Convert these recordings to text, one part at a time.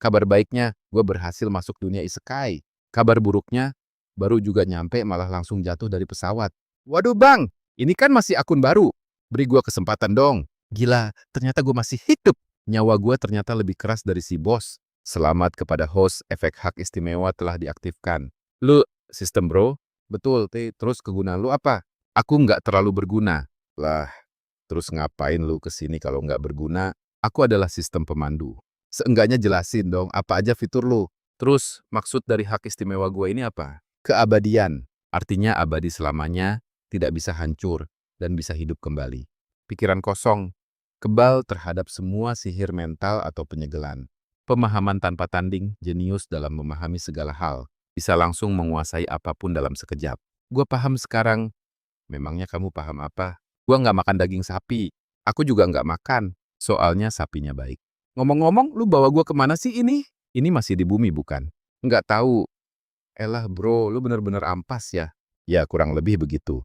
Kabar baiknya, gue berhasil masuk dunia isekai. Kabar buruknya, baru juga nyampe malah langsung jatuh dari pesawat. Waduh bang, ini kan masih akun baru. Beri gue kesempatan dong. Gila, ternyata gue masih hidup. Nyawa gue ternyata lebih keras dari si bos. Selamat kepada host, efek hak istimewa telah diaktifkan. Lu, sistem bro? Betul, terus kegunaan lu apa? Aku nggak terlalu berguna. Lah, terus ngapain lu kesini kalau nggak berguna? Aku adalah sistem pemandu. Seenggaknya jelasin dong apa aja fitur lu. Terus, maksud dari hak istimewa gue ini apa? Keabadian. Artinya abadi selamanya, tidak bisa hancur, dan bisa hidup kembali. Pikiran kosong, kebal terhadap semua sihir mental atau penyegelan. Pemahaman tanpa tanding, jenius dalam memahami segala hal. Bisa langsung menguasai apapun dalam sekejap. Gue paham sekarang. Memangnya kamu paham apa? Gue nggak makan daging sapi. Aku juga nggak makan. Soalnya sapinya baik. Ngomong-ngomong, lu bawa gue kemana sih ini? Ini masih di bumi bukan? Nggak tahu. Elah bro, lu bener-bener ampas ya? Ya kurang lebih begitu.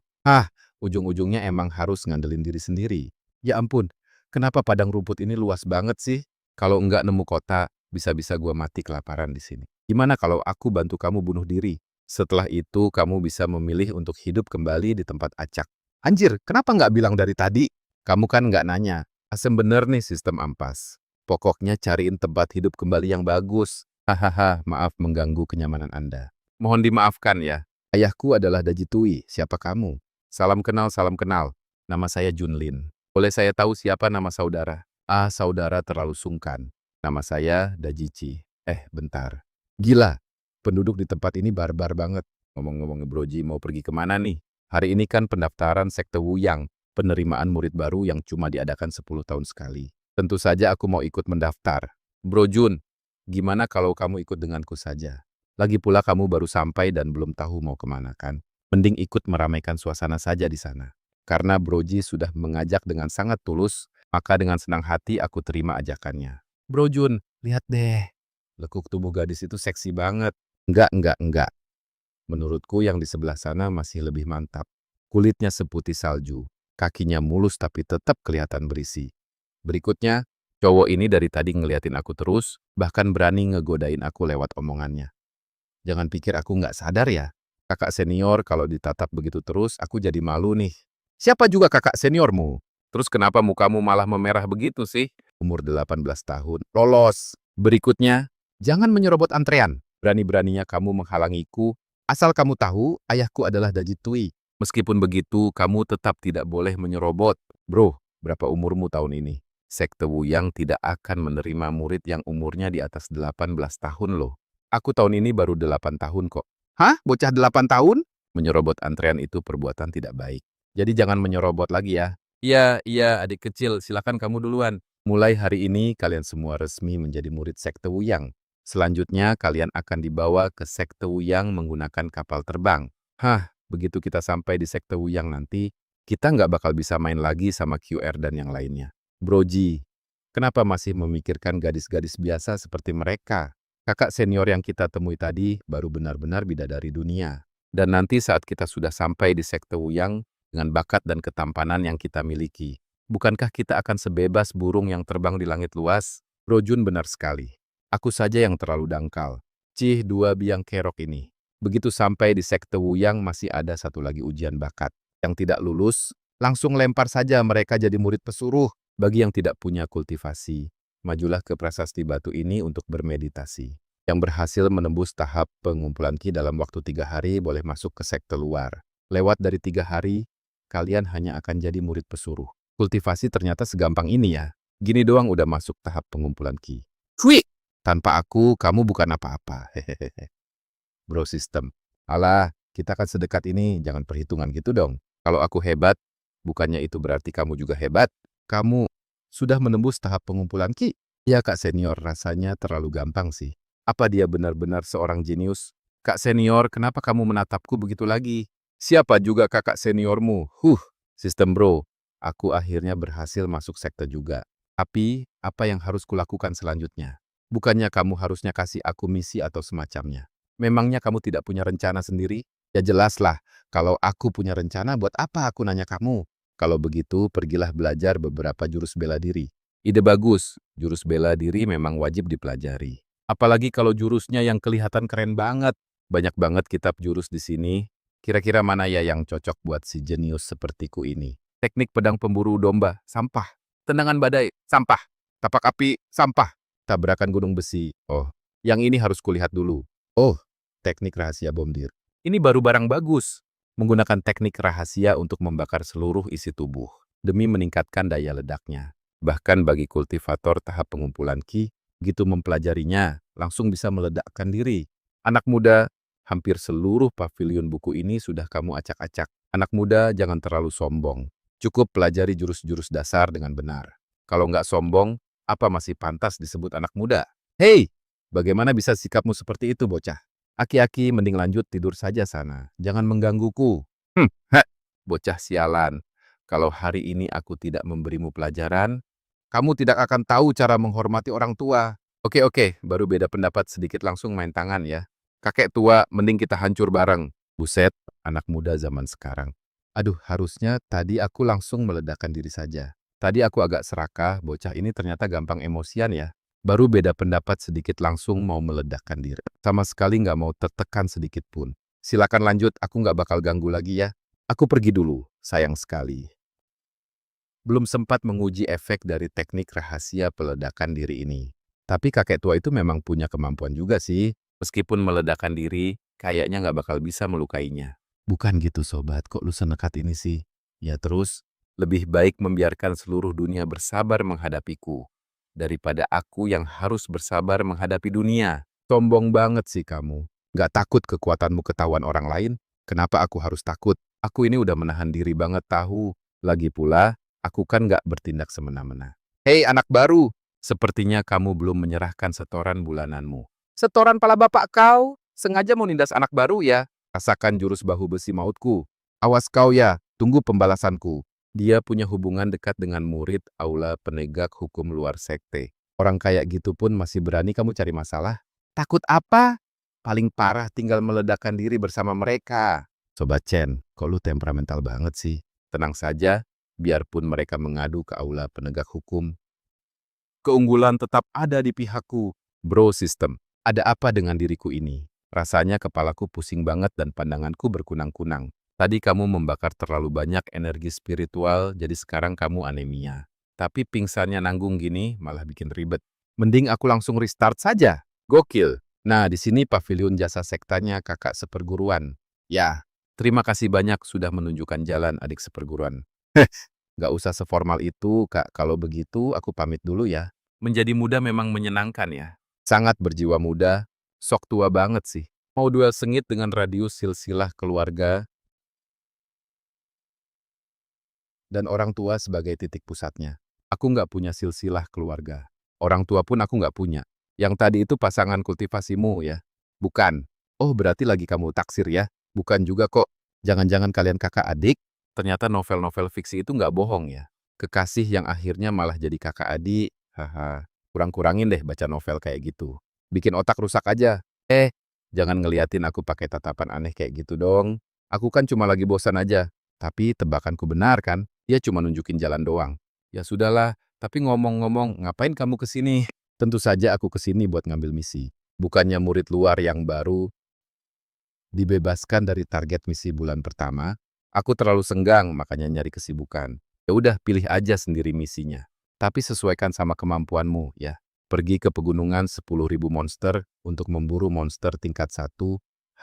Ujung-ujungnya emang harus ngandelin diri sendiri. Ya ampun, kenapa padang rumput ini luas banget sih? Kalau nggak nemu kota, bisa-bisa gua mati kelaparan di sini. Gimana kalau aku bantu kamu bunuh diri? Setelah itu kamu bisa memilih untuk hidup kembali di tempat acak. Anjir, kenapa nggak bilang dari tadi? Kamu kan nggak nanya. Asem bener nih sistem ampas. Pokoknya cariin tempat hidup kembali yang bagus. Hahaha, maaf mengganggu kenyamanan Anda. Mohon dimaafkan ya. Ayahku adalah Dajitui. Siapa kamu? Salam kenal, salam kenal. Nama saya Junlin. Boleh saya tahu siapa nama saudara? Saudara terlalu sungkan. Nama saya Dajici. Bentar. Gila, penduduk di tempat ini barbar banget. Ngomong-ngomong Broji mau pergi kemana nih? Hari ini kan pendaftaran Sekte Wuyang, penerimaan murid baru yang cuma diadakan 10 tahun sekali. Tentu saja aku mau ikut mendaftar. Bro Jun, gimana kalau kamu ikut denganku saja? Lagi pula kamu baru sampai dan belum tahu mau kemana kan? Mending ikut meramaikan suasana saja di sana. Karena Broji sudah mengajak dengan sangat tulus, maka dengan senang hati aku terima ajakannya. Bro Jun, lihat deh. Lekuk tubuh gadis itu seksi banget. Enggak. Menurutku yang di sebelah sana masih lebih mantap. Kulitnya seputih salju, kakinya mulus tapi tetap kelihatan berisi. Berikutnya, cowok ini dari tadi ngeliatin aku terus, bahkan berani ngegodain aku lewat omongannya. Jangan pikir aku nggak sadar ya. Kakak senior kalau ditatap begitu terus, aku jadi malu nih. Siapa juga kakak seniormu? Terus kenapa mukamu malah memerah begitu sih? Umur 18 tahun. Lolos. Berikutnya, jangan menyerobot antrean. Berani-beraninya kamu menghalangiku. Asal kamu tahu, ayahku adalah Dajitui. Meskipun begitu, kamu tetap tidak boleh menyerobot. Bro, berapa umurmu tahun ini? Sekte Wuyang tidak akan menerima murid yang umurnya di atas 18 tahun loh. Aku tahun ini baru 8 tahun kok. Hah? Bocah 8 tahun? Menyerobot antrean itu perbuatan tidak baik. Jadi jangan menyerobot lagi ya. Iya, adik kecil, silakan kamu duluan. Mulai hari ini, kalian semua resmi menjadi murid Sekte Wuyang. Selanjutnya, kalian akan dibawa ke Sekte Wuyang menggunakan kapal terbang. Begitu kita sampai di Sekte Wuyang nanti, kita nggak bakal bisa main lagi sama QR dan yang lainnya. Broji, kenapa masih memikirkan gadis-gadis biasa seperti mereka? Kakak senior yang kita temui tadi baru benar-benar bidadari dunia. Dan nanti saat kita sudah sampai di Sekte Wuyang dengan bakat dan ketampanan yang kita miliki, bukankah kita akan sebebas burung yang terbang di langit luas? Bro Jun benar sekali. Aku saja yang terlalu dangkal. Cih dua biang kerok ini. Begitu sampai di Sekte Wuyang masih ada satu lagi ujian bakat. Yang tidak lulus, langsung lempar saja mereka jadi murid pesuruh. Bagi yang tidak punya kultivasi, majulah ke prasasti batu ini untuk bermeditasi. Yang berhasil menembus tahap pengumpulan ki dalam waktu 3 hari boleh masuk ke sekte luar. Lewat dari 3 hari, kalian hanya akan jadi murid pesuruh. Kultivasi ternyata segampang ini ya. Gini doang udah masuk tahap pengumpulan ki. Hui! Tanpa aku, kamu bukan apa-apa. Hehehe. Bro system. Alah, kita kan sedekat ini, jangan perhitungan gitu dong. Kalau aku hebat, bukannya itu berarti kamu juga hebat. Kamu sudah menembus tahap pengumpulan ki? Ya kak senior, rasanya terlalu gampang sih. Apa dia benar-benar seorang jenius? Kak senior, kenapa kamu menatapku begitu lagi? Siapa juga kakak seniormu? Sistem bro. Aku akhirnya berhasil masuk sekte juga. Tapi, apa yang harus kulakukan selanjutnya? Bukannya kamu harusnya kasih aku misi atau semacamnya. Memangnya kamu tidak punya rencana sendiri? Ya jelaslah, kalau aku punya rencana buat apa aku nanya kamu? Kalau begitu, pergilah belajar beberapa jurus bela diri. Ide bagus, jurus bela diri memang wajib dipelajari. Apalagi kalau jurusnya yang kelihatan keren banget. Banyak banget kitab jurus di sini. Kira-kira mana ya yang cocok buat si jenius sepertiku ini? Teknik pedang pemburu domba, sampah. Tendangan badai, sampah. Tapak api, sampah. Tabrakan gunung besi. Oh, yang ini harus kulihat dulu. Oh, teknik rahasia bom dir. Ini baru barang bagus. Menggunakan teknik rahasia untuk membakar seluruh isi tubuh demi meningkatkan daya ledaknya. Bahkan bagi kultivator tahap pengumpulan ki, gitu mempelajarinya, langsung bisa meledakkan diri. Anak muda, hampir seluruh pavilion buku ini sudah kamu acak-acak. Anak muda, jangan terlalu sombong. Cukup pelajari jurus-jurus dasar dengan benar. Kalau nggak sombong, apa masih pantas disebut anak muda? Hei, bagaimana bisa sikapmu seperti itu, bocah? Aki-aki, mending lanjut tidur saja sana. Jangan menggangguku. Bocah sialan. Kalau hari ini aku tidak memberimu pelajaran, kamu tidak akan tahu cara menghormati orang tua. Oke, baru beda pendapat sedikit langsung main tangan ya. Kakek tua, mending kita hancur bareng. Buset, anak muda zaman sekarang. Aduh, harusnya tadi aku langsung meledakkan diri saja. Tadi aku agak serakah, bocah ini ternyata gampang emosian ya. Baru beda pendapat sedikit langsung mau meledakkan diri. Sama sekali nggak mau tertekan sedikit pun. Silakan lanjut, aku nggak bakal ganggu lagi ya. Aku pergi dulu, sayang sekali. Belum sempat menguji efek dari teknik rahasia peledakan diri ini. Tapi kakek tua itu memang punya kemampuan juga sih. Meskipun meledakkan diri, kayaknya nggak bakal bisa melukainya. Bukan gitu sobat, kok lu senekat ini sih? Ya terus, lebih baik membiarkan seluruh dunia bersabar menghadapiku daripada aku yang harus bersabar menghadapi dunia. Sombong banget sih kamu. Nggak takut kekuatanmu ketahuan orang lain? Kenapa aku harus takut? Aku ini udah menahan diri banget tahu. Lagi pula, aku kan nggak bertindak semena-mena. Hei anak baru, sepertinya kamu belum menyerahkan setoran bulananmu. Setoran pala bapak kau? Sengaja mau nindas anak baru ya? Rasakan jurus bahu besi mautku. Awas kau ya, tunggu pembalasanku. Dia punya hubungan dekat dengan murid aula penegak hukum luar sekte. Orang kayak gitu pun masih berani kamu cari masalah? Takut apa? Paling parah tinggal meledakkan diri bersama mereka. Sobat Chen, kok lu temperamental banget sih? Tenang saja, biarpun mereka mengadu ke aula penegak hukum. Keunggulan tetap ada di pihakku. Bro system, ada apa dengan diriku ini? Rasanya kepalaku pusing banget dan pandanganku berkunang-kunang. Tadi kamu membakar terlalu banyak energi spiritual, jadi sekarang kamu anemia. Tapi pingsannya nanggung gini malah bikin ribet. Mending aku langsung restart saja. Gokil. Nah, di sini pavilion jasa sektanya kakak seperguruan. Ya, terima kasih banyak sudah menunjukkan jalan adik seperguruan. Nggak usah seformal itu, Kak. Kalau begitu, aku pamit dulu ya. Menjadi muda memang menyenangkan ya. Sangat berjiwa muda, sok tua banget sih. Mau duel sengit dengan radius silsilah keluarga, dan orang tua sebagai titik pusatnya. Aku nggak punya silsilah keluarga. Orang tua pun aku nggak punya. Yang tadi itu pasangan kultivasimu ya? Bukan. Oh berarti lagi kamu taksir ya? Bukan juga kok. Jangan-jangan kalian kakak adik? Ternyata novel-novel fiksi itu nggak bohong ya. Kekasih yang akhirnya malah jadi kakak adik. Haha. Kurang-kurangin deh baca novel kayak gitu. Bikin otak rusak aja. Jangan ngeliatin aku pakai tatapan aneh kayak gitu dong. Aku kan cuma lagi bosan aja. Tapi tebakanku benar kan? Dia cuma nunjukin jalan doang. Ya sudahlah, tapi ngomong-ngomong, ngapain kamu ke sini? Tentu saja aku ke sini buat ngambil misi. Bukannya murid luar yang baru dibebaskan dari target misi bulan pertama, aku terlalu senggang makanya nyari kesibukan. Ya udah, pilih aja sendiri misinya. Tapi sesuaikan sama kemampuanmu ya. Pergi ke pegunungan 10.000 monster untuk memburu monster tingkat 1,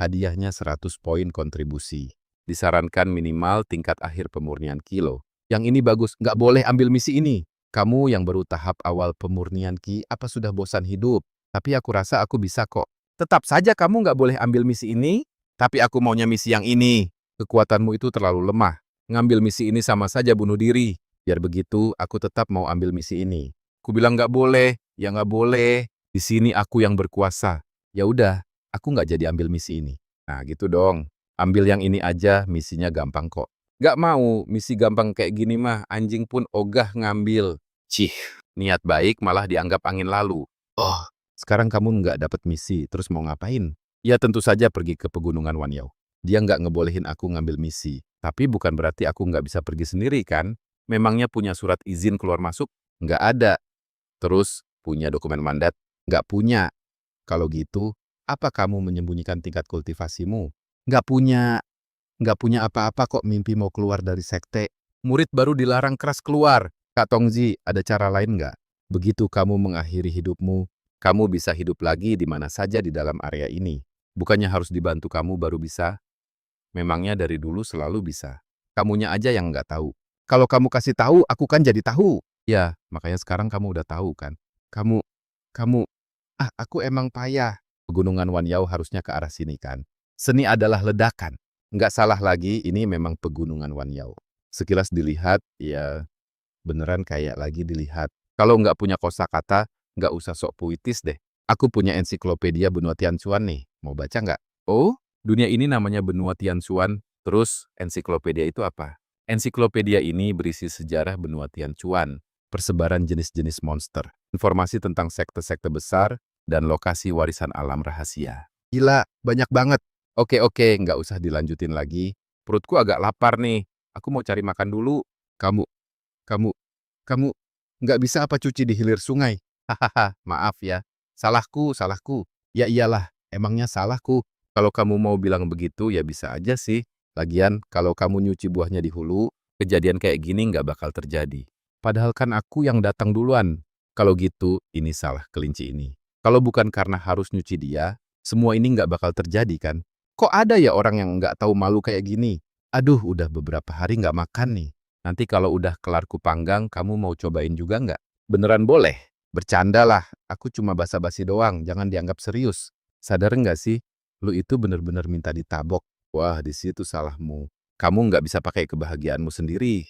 hadiahnya 100 poin kontribusi. Disarankan minimal tingkat akhir pemurnian kilo. Yang ini bagus, nggak boleh ambil misi ini. Kamu yang baru tahap awal pemurnian ki, apa sudah bosan hidup? Tapi aku rasa aku bisa kok. Tetap saja kamu nggak boleh ambil misi ini, tapi aku maunya misi yang ini. Kekuatanmu itu terlalu lemah. Ngambil misi ini sama saja bunuh diri. Biar begitu, aku tetap mau ambil misi ini. Ku bilang nggak boleh, ya nggak boleh. Di sini aku yang berkuasa. Ya udah, aku nggak jadi ambil misi ini. Nah gitu dong. Ambil yang ini aja, misinya gampang kok. Gak mau, misi gampang kayak gini mah, anjing pun ogah ngambil. Cih, niat baik malah dianggap angin lalu. Oh, sekarang kamu nggak dapat misi, terus mau ngapain? Ya tentu saja pergi ke pegunungan Wanyao. Dia nggak ngebolehin aku ngambil misi. Tapi bukan berarti aku nggak bisa pergi sendiri kan? Memangnya punya surat izin keluar masuk? Nggak ada. Terus, punya dokumen mandat? Nggak punya. Kalau gitu, apa kamu menyembunyikan tingkat kultivasimu? Nggak punya, nggak punya apa-apa kok mimpi mau keluar dari sekte. Murid baru dilarang keras keluar. Kak Tongzi, ada cara lain nggak? Begitu kamu mengakhiri hidupmu, kamu bisa hidup lagi di mana saja di dalam area ini. Bukannya harus dibantu kamu baru bisa. Memangnya dari dulu selalu bisa. Kamunya aja yang nggak tahu. Kalau kamu kasih tahu, aku kan jadi tahu. Ya, makanya sekarang kamu udah tahu kan. Kamu, kamu, aku emang payah. Pegunungan Wanyau harusnya ke arah sini kan. Seni adalah ledakan. Nggak salah lagi, ini memang pegunungan Wanyau. Sekilas dilihat, ya beneran kayak lagi dilihat. Kalau nggak punya kosakata, nggak usah sok puitis deh. Aku punya ensiklopedia benua Tianchuan nih. Mau baca nggak? Oh, dunia ini namanya benua Tianchuan. Terus, ensiklopedia itu apa? Ensiklopedia ini berisi sejarah benua Tianchuan, persebaran jenis-jenis monster, informasi tentang sekte-sekte besar, dan lokasi warisan alam rahasia. Gila, banyak banget. Oke, nggak usah dilanjutin lagi. Perutku agak lapar nih. Aku mau cari makan dulu. Kamu, kamu, kamu, nggak bisa apa cuci di hilir sungai? Hahaha, maaf ya. Salahku. Ya iyalah, emangnya salahku. Kalau kamu mau bilang begitu, ya bisa aja sih. Lagian, kalau kamu nyuci buahnya di hulu, kejadian kayak gini nggak bakal terjadi. Padahal kan aku yang datang duluan. Kalau gitu, ini salah kelinci ini. Kalau bukan karena harus nyuci dia, semua ini nggak bakal terjadi kan? Kok ada ya orang yang nggak tahu malu kayak gini? Aduh, udah beberapa hari nggak makan nih. Nanti kalau udah kelar kupanggang, kamu mau cobain juga nggak? Beneran boleh? Bercanda lah, aku cuma basa-basi doang, jangan dianggap serius. Sadar nggak sih? Lu itu bener-bener minta ditabok. Wah, di situ salahmu. Kamu nggak bisa pakai kebahagiaanmu sendiri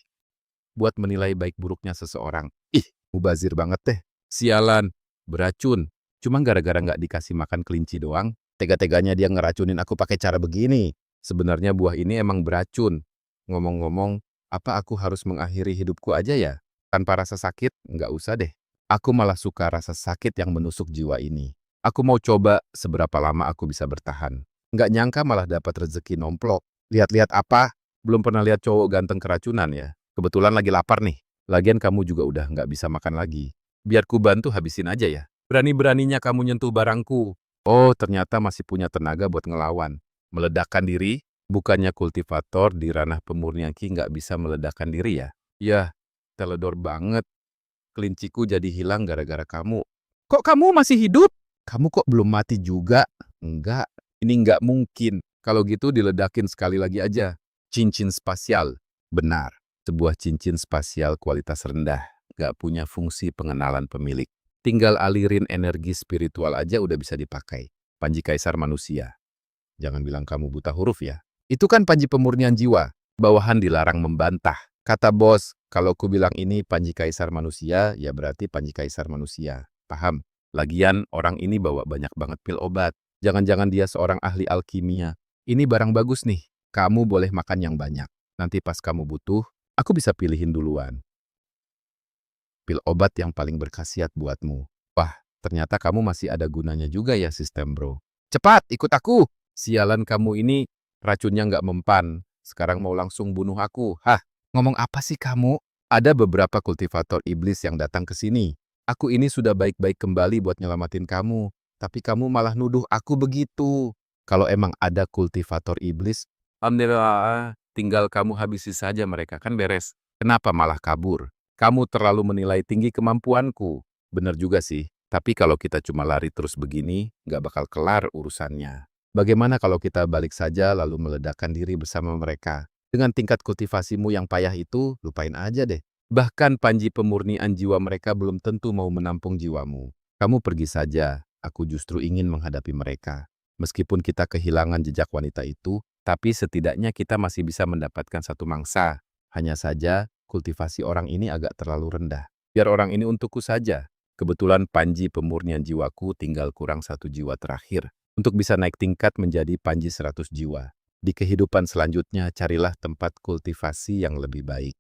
buat menilai baik buruknya seseorang. Ih, mubazir banget deh. Sialan, beracun. Cuma gara-gara nggak dikasih makan kelinci doang, tega-teganya dia ngeracunin aku pakai cara begini. Sebenarnya buah ini emang beracun. Ngomong-ngomong, apa aku harus mengakhiri hidupku aja ya? Tanpa rasa sakit? Nggak usah deh. Aku malah suka rasa sakit yang menusuk jiwa ini. Aku mau coba seberapa lama aku bisa bertahan. Nggak nyangka malah dapat rezeki nomplok. Lihat-lihat apa? Belum pernah lihat cowok ganteng keracunan ya? Kebetulan lagi lapar nih. Lagian kamu juga udah nggak bisa makan lagi. Biar ku bantu habisin aja ya. Berani-beraninya kamu nyentuh barangku. Oh, ternyata masih punya tenaga buat ngelawan. Meledakkan diri? Bukannya kultivator di ranah pemurnian Ki nggak bisa meledakkan diri ya? Yah, teledor banget. Kelinciku jadi hilang gara-gara kamu. Kok kamu masih hidup? Kamu kok belum mati juga? Enggak, ini nggak mungkin. Kalau gitu diledakin sekali lagi aja. Cincin spasial. Benar, sebuah cincin spasial kualitas rendah. Nggak punya fungsi pengenalan pemilik. Tinggal alirin energi spiritual aja udah bisa dipakai. Panji Kaisar manusia. Jangan bilang kamu buta huruf ya. Itu kan panji pemurnian jiwa. Bawahan dilarang membantah. Kata bos, kalau ku bilang ini Panji Kaisar manusia, ya berarti Panji Kaisar manusia. Paham? Lagian orang ini bawa banyak banget pil obat. Jangan-jangan dia seorang ahli alkimia. Ini barang bagus nih. Kamu boleh makan yang banyak. Nanti pas kamu butuh, aku bisa pilihin duluan. Pil obat yang paling berkhasiat buatmu. Wah, ternyata kamu masih ada gunanya juga ya sistem bro. Cepat, ikut aku. Sialan kamu ini, racunnya nggak mempan. Sekarang mau langsung bunuh aku. Hah, ngomong apa sih kamu? Ada beberapa kultivator iblis yang datang ke sini. Aku ini sudah baik-baik kembali buat nyelamatin kamu. Tapi kamu malah nuduh aku begitu. Kalau emang ada kultivator iblis, alhamdulillah, tinggal kamu habisi saja mereka, kan beres. Kenapa malah kabur? Kamu terlalu menilai tinggi kemampuanku. Bener juga sih, tapi kalau kita cuma lari terus begini, nggak bakal kelar urusannya. Bagaimana kalau kita balik saja lalu meledakkan diri bersama mereka? Dengan tingkat kultivasimu yang payah itu, lupain aja deh. Bahkan panji pemurnian jiwa mereka belum tentu mau menampung jiwamu. Kamu pergi saja, aku justru ingin menghadapi mereka. Meskipun kita kehilangan jejak wanita itu, tapi setidaknya kita masih bisa mendapatkan satu mangsa. Hanya saja, kultivasi orang ini agak terlalu rendah. Biar orang ini untukku saja. Kebetulan panji pemurnian jiwaku tinggal kurang 1 jiwa terakhir. Untuk bisa naik tingkat menjadi panji 100 jiwa. Di kehidupan selanjutnya, carilah tempat kultivasi yang lebih baik.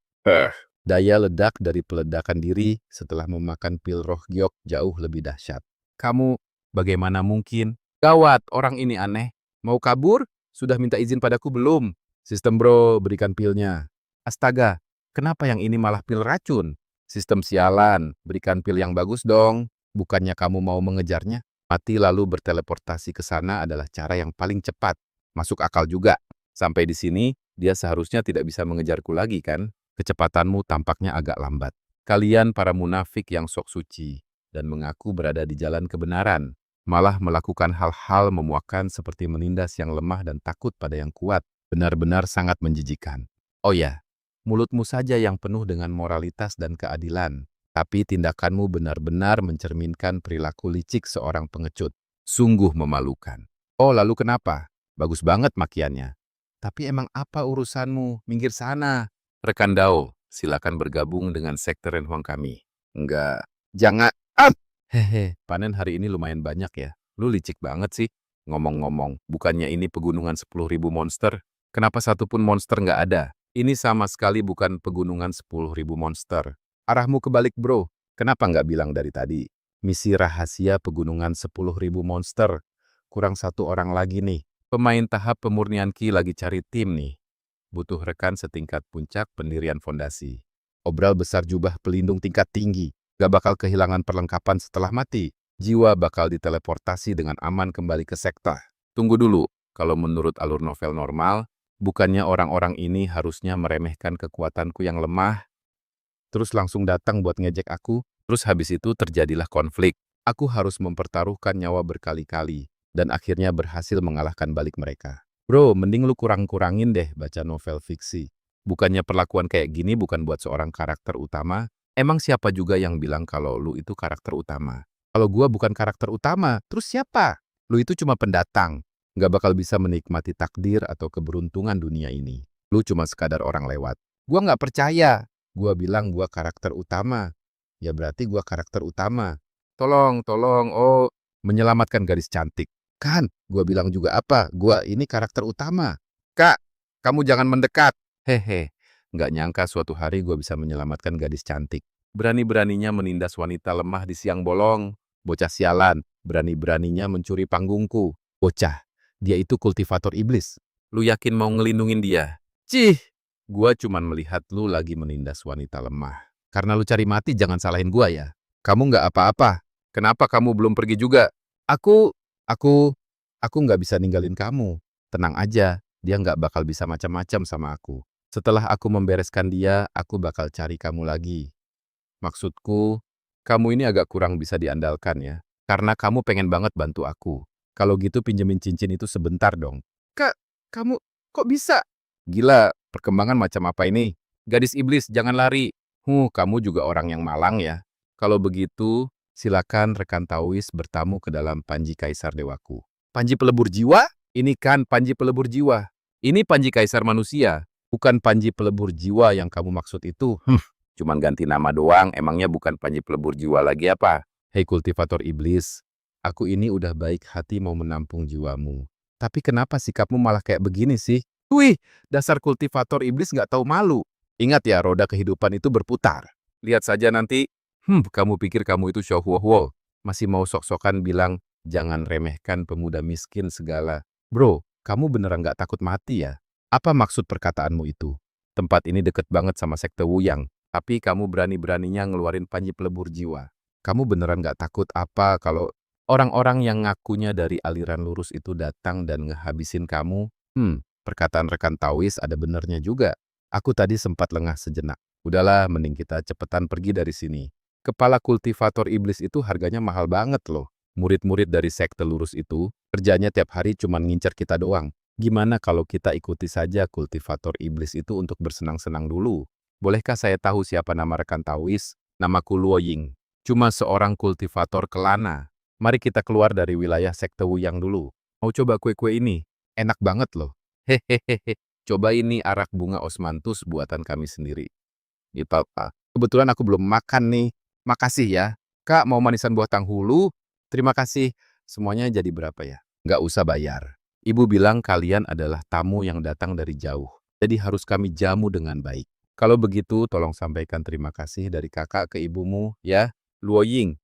Daya ledak dari peledakan diri setelah memakan pil roh giok jauh lebih dahsyat. Kamu, bagaimana mungkin? Gawat, orang ini aneh. Mau kabur? Sudah minta izin padaku belum? Sistem bro, berikan pilnya. Astaga, kenapa yang ini malah pil racun? Sistem sialan, berikan pil yang bagus dong. Bukannya kamu mau mengejarnya? Mati lalu berteleportasi ke sana adalah cara yang paling cepat. Masuk akal juga. Sampai di sini, dia seharusnya tidak bisa mengejarku lagi kan? Kecepatanmu tampaknya agak lambat. Kalian para munafik yang sok suci dan mengaku berada di jalan kebenaran, malah melakukan hal-hal memuakkan seperti menindas yang lemah dan takut pada yang kuat. Benar-benar sangat menjijikan. Oh ya, mulutmu saja yang penuh dengan moralitas dan keadilan. Tapi tindakanmu benar-benar mencerminkan perilaku licik seorang pengecut. Sungguh memalukan. Oh, lalu kenapa? Bagus banget makiannya. Tapi emang apa urusanmu? Minggir sana. Rekan Dao, silakan bergabung dengan sekte Renhuang kami. Enggak. Jangan. Ah! Hehe, panen hari ini lumayan banyak ya. Lu licik banget sih. Ngomong-ngomong, bukannya ini pegunungan 10.000 monster? Kenapa satupun monster nggak ada? Ini sama sekali bukan pegunungan 10.000 monster. Arahmu kebalik bro, kenapa nggak bilang dari tadi? Misi rahasia pegunungan 10.000 monster. Kurang satu orang lagi nih. Pemain tahap pemurnian Ki lagi cari tim nih. Butuh rekan setingkat puncak pendirian fondasi. Obral besar jubah pelindung tingkat tinggi. Gak bakal kehilangan perlengkapan setelah mati. Jiwa bakal diteleportasi dengan aman kembali ke sekta. Tunggu dulu, kalau menurut alur novel normal, bukannya orang-orang ini harusnya meremehkan kekuatanku yang lemah, terus langsung datang buat ngejek aku, terus habis itu terjadilah konflik. Aku harus mempertaruhkan nyawa berkali-kali, dan akhirnya berhasil mengalahkan balik mereka. Bro, mending lu kurang-kurangin deh baca novel fiksi. Bukannya perlakuan kayak gini bukan buat seorang karakter utama, emang siapa juga yang bilang kalau lu itu karakter utama? Kalau gua bukan karakter utama, terus siapa? Lu itu cuma pendatang, nggak bakal bisa menikmati takdir atau keberuntungan dunia ini. Lu cuma sekadar orang lewat. Gua nggak percaya. Gua bilang gua karakter utama. Ya berarti gua karakter utama. Tolong, oh, menyelamatkan gadis cantik. Kan, gua bilang juga apa? Gua ini karakter utama. Kak, kamu jangan mendekat. Hehe, nggak nyangka suatu hari gua bisa menyelamatkan gadis cantik. Berani-beraninya menindas wanita lemah di siang bolong. Bocah sialan, berani-beraninya mencuri panggungku. Bocah, dia itu kultivator iblis. Lu yakin mau ngelindungin dia? Cih! Gua cuman melihat lu lagi menindas wanita lemah. Karena lu cari mati, jangan salahin gua ya. Kamu nggak apa-apa. Kenapa kamu belum pergi juga? Aku, aku, aku nggak bisa ninggalin kamu. Tenang aja, dia nggak bakal bisa macam-macam sama aku. Setelah aku membereskan dia, aku bakal cari kamu lagi. Maksudku, kamu ini agak kurang bisa diandalkan ya. Karena kamu pengen banget bantu aku. Kalau gitu pinjemin cincin itu sebentar dong. Kak, kamu kok bisa? Gila, perkembangan macam apa ini? Gadis iblis, jangan lari. Kamu juga orang yang malang ya. Kalau begitu, silakan rekan Tauis bertamu ke dalam Panji Kaisar Dewaku. Panji pelebur jiwa? Ini kan Panji pelebur jiwa. Ini Panji Kaisar manusia, bukan Panji pelebur jiwa yang kamu maksud itu. Cuman ganti nama doang, emangnya bukan Panji pelebur jiwa lagi apa? Hei kultivator iblis, aku ini udah baik hati mau menampung jiwamu. Tapi kenapa sikapmu malah kayak begini sih? Wih, dasar kultivator iblis nggak tahu malu. Ingat ya, roda kehidupan itu berputar. Lihat saja nanti, kamu pikir kamu itu Shohuohuo. Masih mau sok-sokan bilang, jangan remehkan pemuda miskin segala. Bro, kamu beneran nggak takut mati ya? Apa maksud perkataanmu itu? Tempat ini deket banget sama sekte Wuyang, tapi kamu berani-beraninya ngeluarin Panji pelebur jiwa. Kamu beneran nggak takut apa kalau orang-orang yang ngakunya dari aliran lurus itu datang dan ngehabisin kamu? Perkataan rekan Tauis ada benernya juga. Aku tadi sempat lengah sejenak. Udahlah, mending kita cepetan pergi dari sini. Kepala kultivator iblis itu harganya mahal banget loh. Murid-murid dari sekte lurus itu, kerjanya tiap hari cuma ngincer kita doang. Gimana kalau kita ikuti saja kultivator iblis itu untuk bersenang-senang dulu? Bolehkah saya tahu siapa nama rekan Tauis? Namaku Luo Ying. Cuma seorang kultivator kelana. Mari kita keluar dari wilayah sekte Wuyang dulu. Mau coba kue-kue ini? Enak banget loh. Hehehe, coba ini arak bunga osmanthus buatan kami sendiri. Gitu, Pak. Kebetulan aku belum makan nih. Makasih ya. Kak, mau manisan buah tanghulu? Terima kasih. Semuanya jadi berapa ya? Nggak usah bayar. Ibu bilang kalian adalah tamu yang datang dari jauh. Jadi harus kami jamu dengan baik. Kalau begitu, tolong sampaikan terima kasih dari kakak ke ibumu, ya. Luo Ying,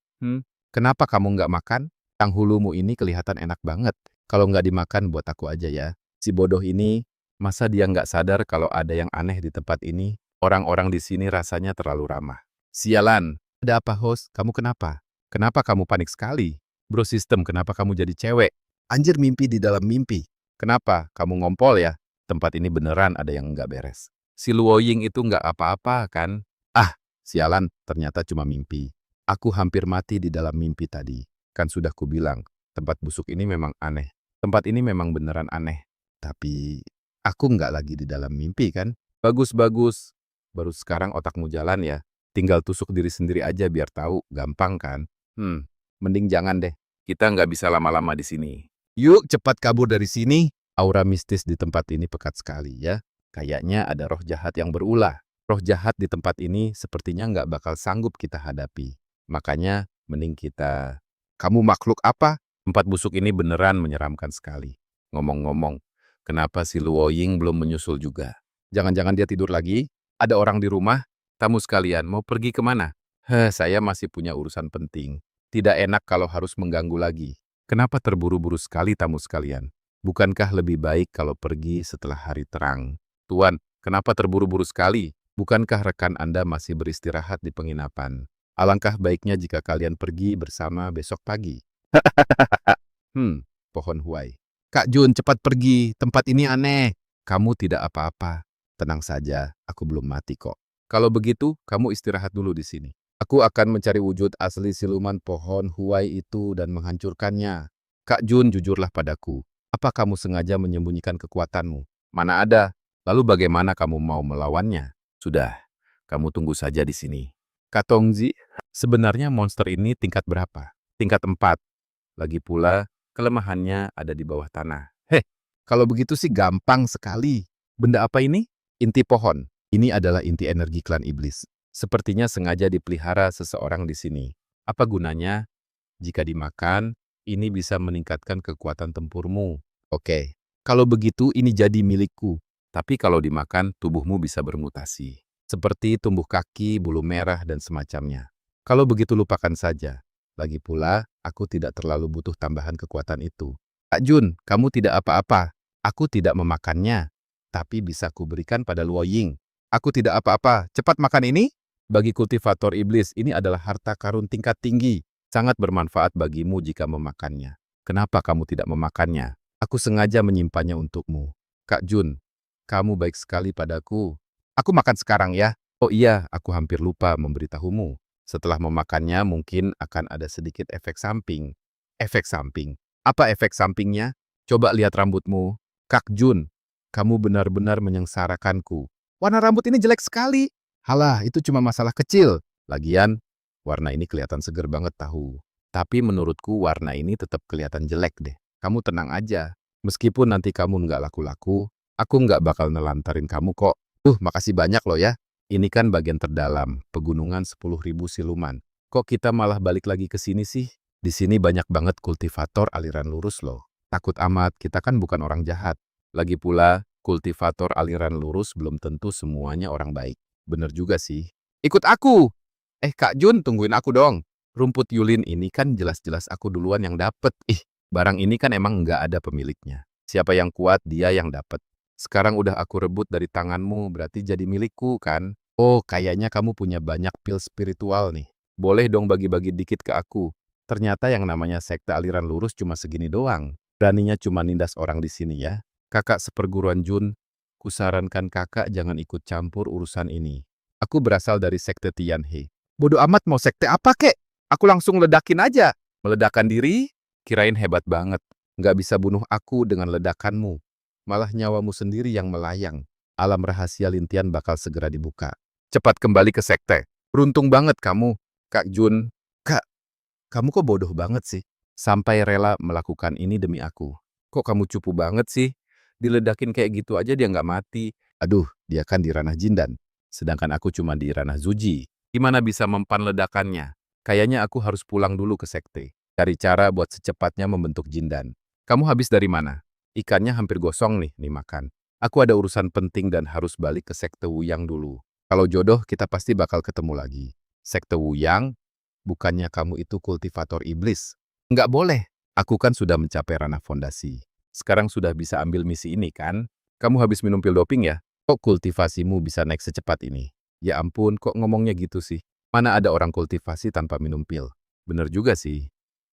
kenapa kamu nggak makan? Tanghulumu ini kelihatan enak banget. Kalau nggak dimakan, buat aku aja ya. Si bodoh ini, masa dia nggak sadar kalau ada yang aneh di tempat ini? Orang-orang di sini rasanya terlalu ramah. Sialan, ada apa host? Kamu kenapa? Kenapa kamu panik sekali? Bro sistem, kenapa kamu jadi cewek? Anjir, mimpi di dalam mimpi. Kenapa? Kamu ngompol ya? Tempat ini beneran ada yang nggak beres. Si Luo Ying itu nggak apa-apa kan? Ah, sialan, ternyata cuma mimpi. Aku hampir mati di dalam mimpi tadi. Kan sudah kubilang, tempat busuk ini memang aneh. Tempat ini memang beneran aneh. Tapi, aku nggak lagi di dalam mimpi kan? Bagus-bagus. Baru sekarang otakmu jalan ya. Tinggal tusuk diri sendiri aja biar tahu, gampang kan? Mending jangan deh. Kita nggak bisa lama-lama di sini. Yuk, cepat kabur dari sini. Aura mistis di tempat ini pekat sekali ya. Kayaknya ada roh jahat yang berulah. Roh jahat di tempat ini sepertinya nggak bakal sanggup kita hadapi. Makanya, mending kita... Kamu makhluk apa? Tempat busuk ini beneran menyeramkan sekali. Ngomong-ngomong, kenapa si Luo Ying belum menyusul juga? Jangan-jangan dia tidur lagi? Ada orang di rumah? Tamu sekalian, mau pergi kemana? Saya masih punya urusan penting. Tidak enak kalau harus mengganggu lagi. Kenapa terburu-buru sekali tamu sekalian? Bukankah lebih baik kalau pergi setelah hari terang? Tuan, kenapa terburu-buru sekali? Bukankah rekan Anda masih beristirahat di penginapan? Alangkah baiknya jika kalian pergi bersama besok pagi. Pohon huai. Kak Jun, cepat pergi. Tempat ini aneh. Kamu tidak apa-apa. Tenang saja, aku belum mati kok. Kalau begitu, kamu istirahat dulu di sini. Aku akan mencari wujud asli siluman pohon huai itu dan menghancurkannya. Kak Jun, jujurlah padaku. Apa kamu sengaja menyembunyikan kekuatanmu? Mana ada? Lalu bagaimana kamu mau melawannya? Sudah, kamu tunggu saja di sini. Kak Tongzi, sebenarnya monster ini tingkat berapa? Tingkat 4. Lagi pula, kelemahannya ada di bawah tanah. Kalau begitu sih gampang sekali. Benda apa ini? Inti pohon. Ini adalah inti energi klan iblis. Sepertinya sengaja dipelihara seseorang di sini. Apa gunanya? Jika dimakan, ini bisa meningkatkan kekuatan tempurmu. Oke, kalau begitu ini jadi milikku. Tapi kalau dimakan, tubuhmu bisa bermutasi. Seperti tumbuh kaki, bulu merah, dan semacamnya. Kalau begitu lupakan saja. Lagi pula, aku tidak terlalu butuh tambahan kekuatan itu. Kak Jun, kamu tidak apa-apa. Aku tidak memakannya. Tapi bisa kuberikan pada Luo Ying. Aku tidak apa-apa. Cepat makan ini. Bagi kultivator iblis, ini adalah harta karun tingkat tinggi. Sangat bermanfaat bagimu jika memakannya. Kenapa kamu tidak memakannya? Aku sengaja menyimpannya untukmu. Kak Jun, kamu baik sekali padaku. Aku makan sekarang ya. Oh iya, aku hampir lupa memberitahumu. Setelah memakannya mungkin akan ada sedikit efek samping. Efek samping? Apa efek sampingnya? Coba lihat rambutmu. Kak Jun, kamu benar-benar menyengsarakanku. Warna rambut ini jelek sekali. Halah, itu cuma masalah kecil. Lagian, warna ini kelihatan seger banget tahu. Tapi menurutku warna ini tetap kelihatan jelek deh. Kamu tenang aja. Meskipun nanti kamu nggak laku-laku, aku nggak bakal nelantarin kamu kok. Makasih banyak loh ya. Ini kan bagian terdalam, pegunungan 10.000 siluman. Kok kita malah balik lagi ke sini sih? Di sini banyak banget kultivator aliran lurus loh. Takut amat, kita kan bukan orang jahat. Lagi pula, kultivator aliran lurus belum tentu semuanya orang baik. Bener juga sih. Ikut aku! Kak Jun, tungguin aku dong. Rumput Yulin ini kan jelas-jelas aku duluan yang dapet. Barang ini kan emang nggak ada pemiliknya. Siapa yang kuat, dia yang dapet. Sekarang udah aku rebut dari tanganmu, berarti jadi milikku kan? Oh, kayaknya kamu punya banyak pil spiritual nih. Boleh dong bagi-bagi dikit ke aku. Ternyata yang namanya sekte aliran lurus cuma segini doang. Beraninya cuma nindas orang di sini ya. Kakak seperguruan Jun, kusarankan kakak jangan ikut campur urusan ini. Aku berasal dari sekte Tianhe. Bodoh amat mau sekte apa kek? Aku langsung ledakin aja. Meledakan diri? Kirain hebat banget. Nggak bisa bunuh aku dengan ledakanmu. Malah nyawamu sendiri yang melayang. Alam rahasia Lintian bakal segera dibuka. Cepat kembali ke sekte. Beruntung banget kamu, Kak Jun. Kak, kamu kok bodoh banget sih? Sampai rela melakukan ini demi aku. Kok kamu cupu banget sih? Diledakin kayak gitu aja dia nggak mati. Aduh, dia kan di ranah Jindan. Sedangkan aku cuma di ranah Zuji. Gimana bisa mempan ledakannya? Kayaknya aku harus pulang dulu ke sekte. Cari cara buat secepatnya membentuk Jindan. Kamu habis dari mana? Ikannya hampir gosong nih makan. Aku ada urusan penting dan harus balik ke sekte Wuyang dulu. Kalau jodoh, kita pasti bakal ketemu lagi. Sekte Wuyang? Bukannya kamu itu kultivator iblis? Nggak boleh. Aku kan sudah mencapai ranah fondasi. Sekarang sudah bisa ambil misi ini kan? Kamu habis minum pil doping ya? Kok kultivasimu bisa naik secepat ini? Ya ampun, kok ngomongnya gitu sih? Mana ada orang kultivasi tanpa minum pil? Bener juga sih.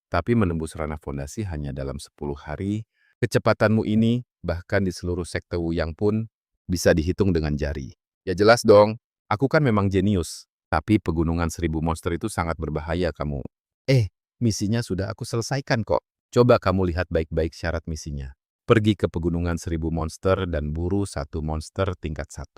tapi menembus ranah fondasi hanya dalam 10 hari. Kecepatanmu ini, bahkan di seluruh sekte Wuyang pun, bisa dihitung dengan jari. Ya jelas dong, aku kan memang jenius. Tapi pegunungan 1000 monster itu sangat berbahaya kamu. Misinya sudah aku selesaikan kok. Coba kamu lihat baik-baik syarat misinya. Pergi ke pegunungan 1000 monster dan buru satu monster tingkat 1.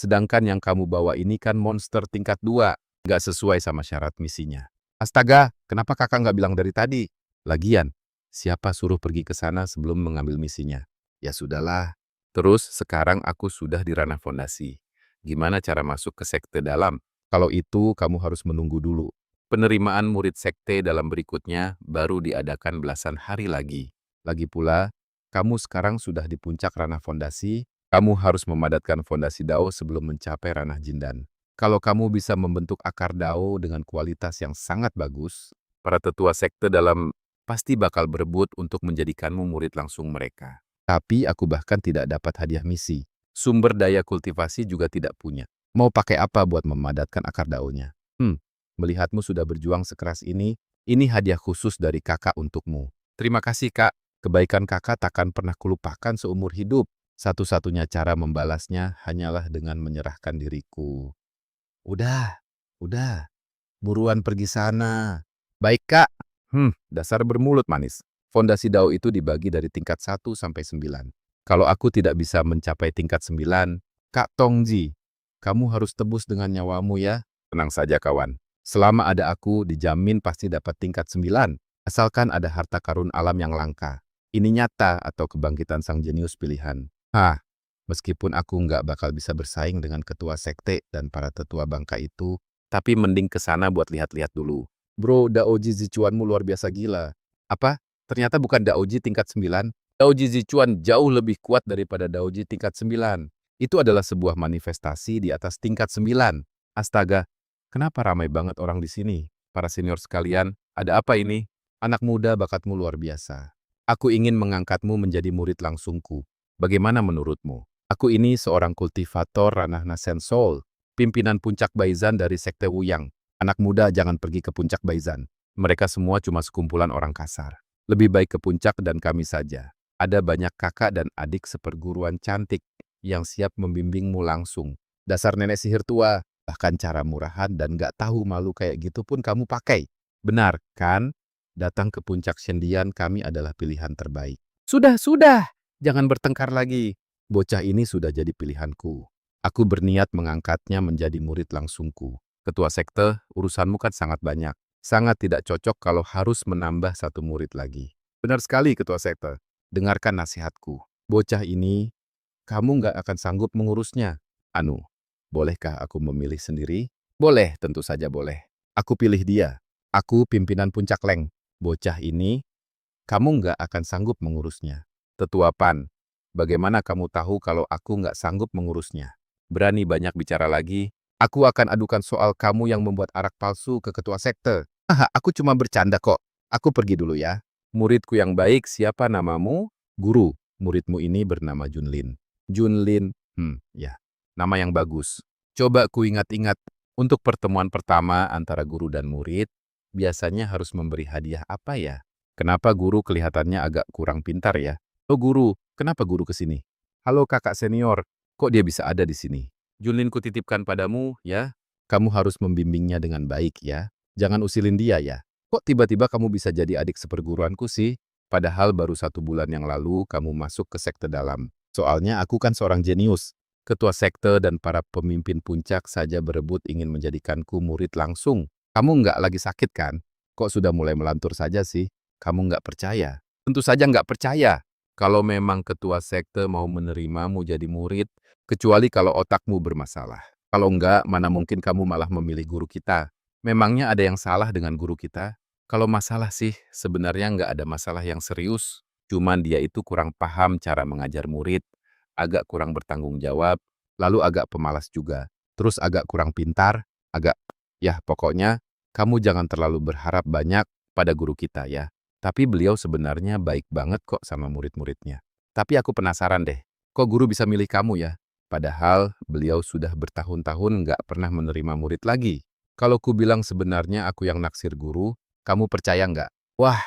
Sedangkan yang kamu bawa ini kan monster tingkat 2. Nggak sesuai sama syarat misinya. Astaga, kenapa kakak nggak bilang dari tadi? Lagian, siapa suruh pergi ke sana sebelum mengambil misinya? Ya sudahlah. Terus sekarang aku sudah di ranah fondasi. Gimana cara masuk ke sekte dalam? Kalau itu kamu harus menunggu dulu. Penerimaan murid sekte dalam berikutnya baru diadakan belasan hari lagi. Lagi pula, kamu sekarang sudah di puncak ranah fondasi, kamu harus memadatkan fondasi Dao sebelum mencapai ranah Jindan. Kalau kamu bisa membentuk akar Dao dengan kualitas yang sangat bagus, para tetua sekte dalam pasti bakal berebut untuk menjadikanmu murid langsung mereka. Tapi aku bahkan tidak dapat hadiah misi. Sumber daya kultivasi juga tidak punya. Mau pakai apa buat memadatkan akar Dao-nya? Melihatmu sudah berjuang sekeras ini hadiah khusus dari kakak untukmu. Terima kasih kak, kebaikan kakak takkan pernah kulupakan seumur hidup. Satu-satunya cara membalasnya hanyalah dengan menyerahkan diriku. Udah, buruan pergi sana. Baik kak. Dasar bermulut manis. Fondasi Dao itu dibagi dari tingkat 1 sampai 9. Kalau aku tidak bisa mencapai tingkat 9, Kak Tongji, kamu harus tebus dengan nyawamu ya. Tenang saja kawan. Selama ada aku, dijamin pasti dapat tingkat 9. Asalkan ada harta karun alam yang langka. Ini nyata atau kebangkitan sang jenius pilihan. Meskipun aku nggak bakal bisa bersaing dengan ketua sekte dan para tetua bangka itu, tapi mending ke sana buat lihat-lihat dulu. Bro, Daoji Zichuanmu luar biasa gila. Apa? Ternyata bukan Daoji tingkat 9. Daoji Zichuan jauh lebih kuat daripada Daoji tingkat 9. Itu adalah sebuah manifestasi di atas tingkat 9. Astaga, kenapa ramai banget orang di sini? Para senior sekalian, ada apa ini? Anak muda bakatmu luar biasa. Aku ingin mengangkatmu menjadi murid langsungku. Bagaimana menurutmu? Aku ini seorang kultivator ranah Nasen Soul, pimpinan puncak Baizan dari Sekte Wuyang. Anak muda jangan pergi ke puncak Baizan. Mereka semua cuma sekumpulan orang kasar. Lebih baik ke puncak dan kami saja. Ada banyak kakak dan adik seperguruan cantik yang siap membimbingmu langsung. Dasar nenek sihir tua, bahkan cara murahan dan gak tahu malu kayak gitu pun kamu pakai. Benar, kan? Datang ke puncak Shendian kami adalah pilihan terbaik. Sudah. Jangan bertengkar lagi. Bocah ini sudah jadi pilihanku. Aku berniat mengangkatnya menjadi murid langsungku. Ketua sekte, urusanmu kan sangat banyak. Sangat tidak cocok kalau harus menambah satu murid lagi. Benar sekali, Ketua sekte. Dengarkan nasihatku. Bocah ini, kamu nggak akan sanggup mengurusnya. Bolehkah aku memilih sendiri? Boleh, tentu saja boleh. Aku pilih dia. Aku pimpinan puncak Leng. Bocah ini, kamu nggak akan sanggup mengurusnya. Tetua Pan, bagaimana kamu tahu kalau aku nggak sanggup mengurusnya? Berani banyak bicara lagi, aku akan adukan soal kamu yang membuat arak palsu ke ketua sekte. Aku cuma bercanda kok. Aku pergi dulu ya. Muridku yang baik, siapa namamu? Guru, muridmu ini bernama Junlin. Junlin, ya, nama yang bagus. Coba ku ingat-ingat, untuk pertemuan pertama antara guru dan murid, biasanya harus memberi hadiah apa ya? Kenapa guru kelihatannya agak kurang pintar ya? Oh guru, kenapa guru ke sini? Halo kakak senior, kok dia bisa ada di sini? Junlin kutitipkan padamu ya. Kamu harus membimbingnya dengan baik ya. Jangan usilin dia ya. Kok tiba-tiba kamu bisa jadi adik seperguruanku sih? Padahal baru 1 bulan yang lalu kamu masuk ke sekte dalam. Soalnya aku kan seorang jenius. Ketua sekte dan para pemimpin puncak saja berebut ingin menjadikanku murid langsung. Kamu nggak lagi sakit kan? Kok sudah mulai melantur saja sih? Kamu nggak percaya? Tentu saja nggak percaya. Kalau memang ketua sekte mau menerimamu jadi murid, kecuali kalau otakmu bermasalah. Kalau enggak, mana mungkin kamu malah memilih guru kita. Memangnya ada yang salah dengan guru kita? Kalau masalah sih, sebenarnya nggak ada masalah yang serius. Cuman dia itu kurang paham cara mengajar murid, agak kurang bertanggung jawab, lalu agak pemalas juga. Terus agak kurang pintar, pokoknya kamu jangan terlalu berharap banyak pada guru kita ya. Tapi beliau sebenarnya baik banget kok sama murid-muridnya. Tapi aku penasaran deh, kok guru bisa milih kamu ya? Padahal beliau sudah bertahun-tahun nggak pernah menerima murid lagi. Kalau ku bilang sebenarnya aku yang naksir guru, kamu percaya nggak? Wah,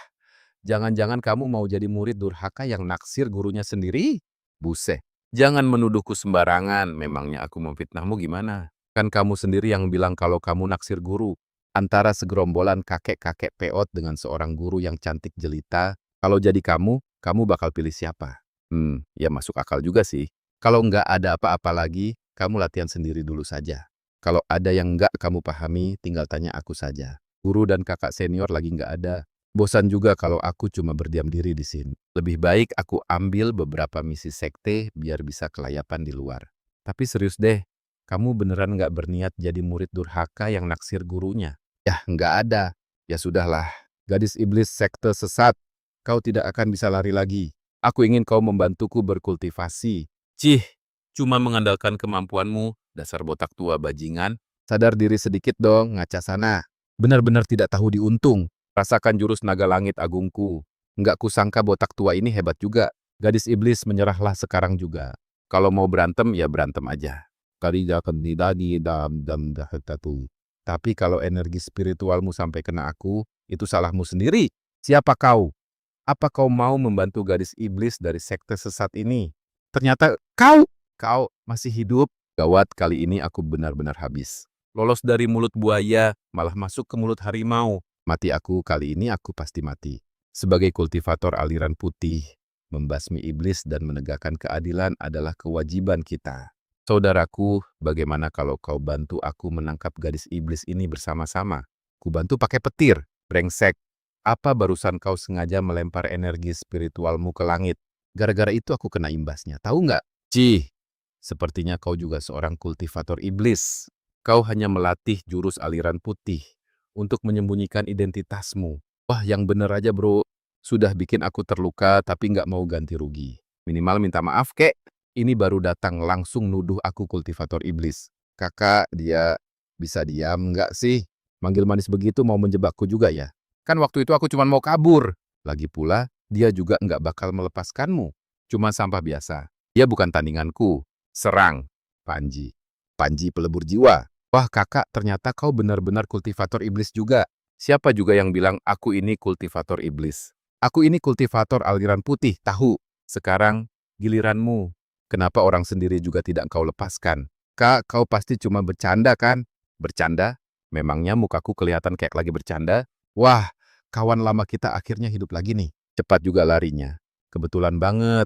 jangan-jangan kamu mau jadi murid durhaka yang naksir gurunya sendiri? Buset, jangan menuduhku sembarangan, memangnya aku memfitnahmu gimana? Kan kamu sendiri yang bilang kalau kamu naksir guru. Antara segerombolan kakek-kakek peot dengan seorang guru yang cantik jelita, kalau jadi kamu bakal pilih siapa? Ya masuk akal juga sih. Kalau nggak ada apa-apa lagi, kamu latihan sendiri dulu saja. Kalau ada yang nggak kamu pahami, tinggal tanya aku saja. Guru dan kakak senior lagi nggak ada. Bosan juga kalau aku cuma berdiam diri di sini. Lebih baik aku ambil beberapa misi sekte biar bisa kelayapan di luar. Tapi serius deh, kamu beneran nggak berniat jadi murid durhaka yang naksir gurunya? Yah, nggak ada. Ya sudahlah, gadis iblis sekte sesat. Kau tidak akan bisa lari lagi. Aku ingin kau membantuku berkultivasi. Cih, cuma mengandalkan kemampuanmu, dasar botak tua bajingan. Sadar diri sedikit dong, ngaca sana. Benar-benar tidak tahu diuntung. Rasakan jurus naga langit agungku. Nggak kusangka botak tua ini hebat juga. Gadis iblis menyerahlah sekarang juga. Kalau mau berantem, ya berantem aja. Tapi kalau energi spiritualmu sampai kena aku, itu salahmu sendiri. Siapa kau? Apa kau mau membantu gadis iblis dari sekte sesat ini? Ternyata kau masih hidup. Gawat, kali ini aku benar-benar habis. Lolos dari mulut buaya, malah masuk ke mulut harimau. Mati aku, kali ini aku pasti mati. Sebagai kultivator aliran putih, membasmi iblis dan menegakkan keadilan adalah kewajiban kita. Saudaraku, bagaimana kalau kau bantu aku menangkap gadis iblis ini bersama-sama? Ku bantu pakai petir, brengsek. Apa barusan kau sengaja melempar energi spiritualmu ke langit? Gara-gara itu aku kena imbasnya, tahu nggak? Cih, sepertinya kau juga seorang kultivator iblis. Kau hanya melatih jurus aliran putih untuk menyembunyikan identitasmu. Wah, yang bener aja bro. Sudah bikin aku terluka tapi nggak mau ganti rugi. Minimal minta maaf kek. Ini baru datang langsung nuduh aku kultivator iblis. Kakak, dia bisa diam nggak sih? Manggil manis begitu mau menjebakku juga ya? Kan waktu itu aku cuma mau kabur. Lagi pula, dia juga nggak bakal melepaskanmu. Cuma sampah biasa. Dia bukan tandinganku. Serang. Panji. Panji pelebur jiwa. Wah kakak, ternyata kau benar-benar kultivator iblis juga. Siapa juga yang bilang aku ini kultivator iblis? Aku ini kultivator aliran putih, tahu. Sekarang, giliranmu. Kenapa orang sendiri juga tidak kau lepaskan? Kak, kau pasti cuma bercanda kan? Bercanda? Memangnya mukaku kelihatan kayak lagi bercanda? Wah, kawan lama kita akhirnya hidup lagi nih. Cepat juga larinya. Kebetulan banget.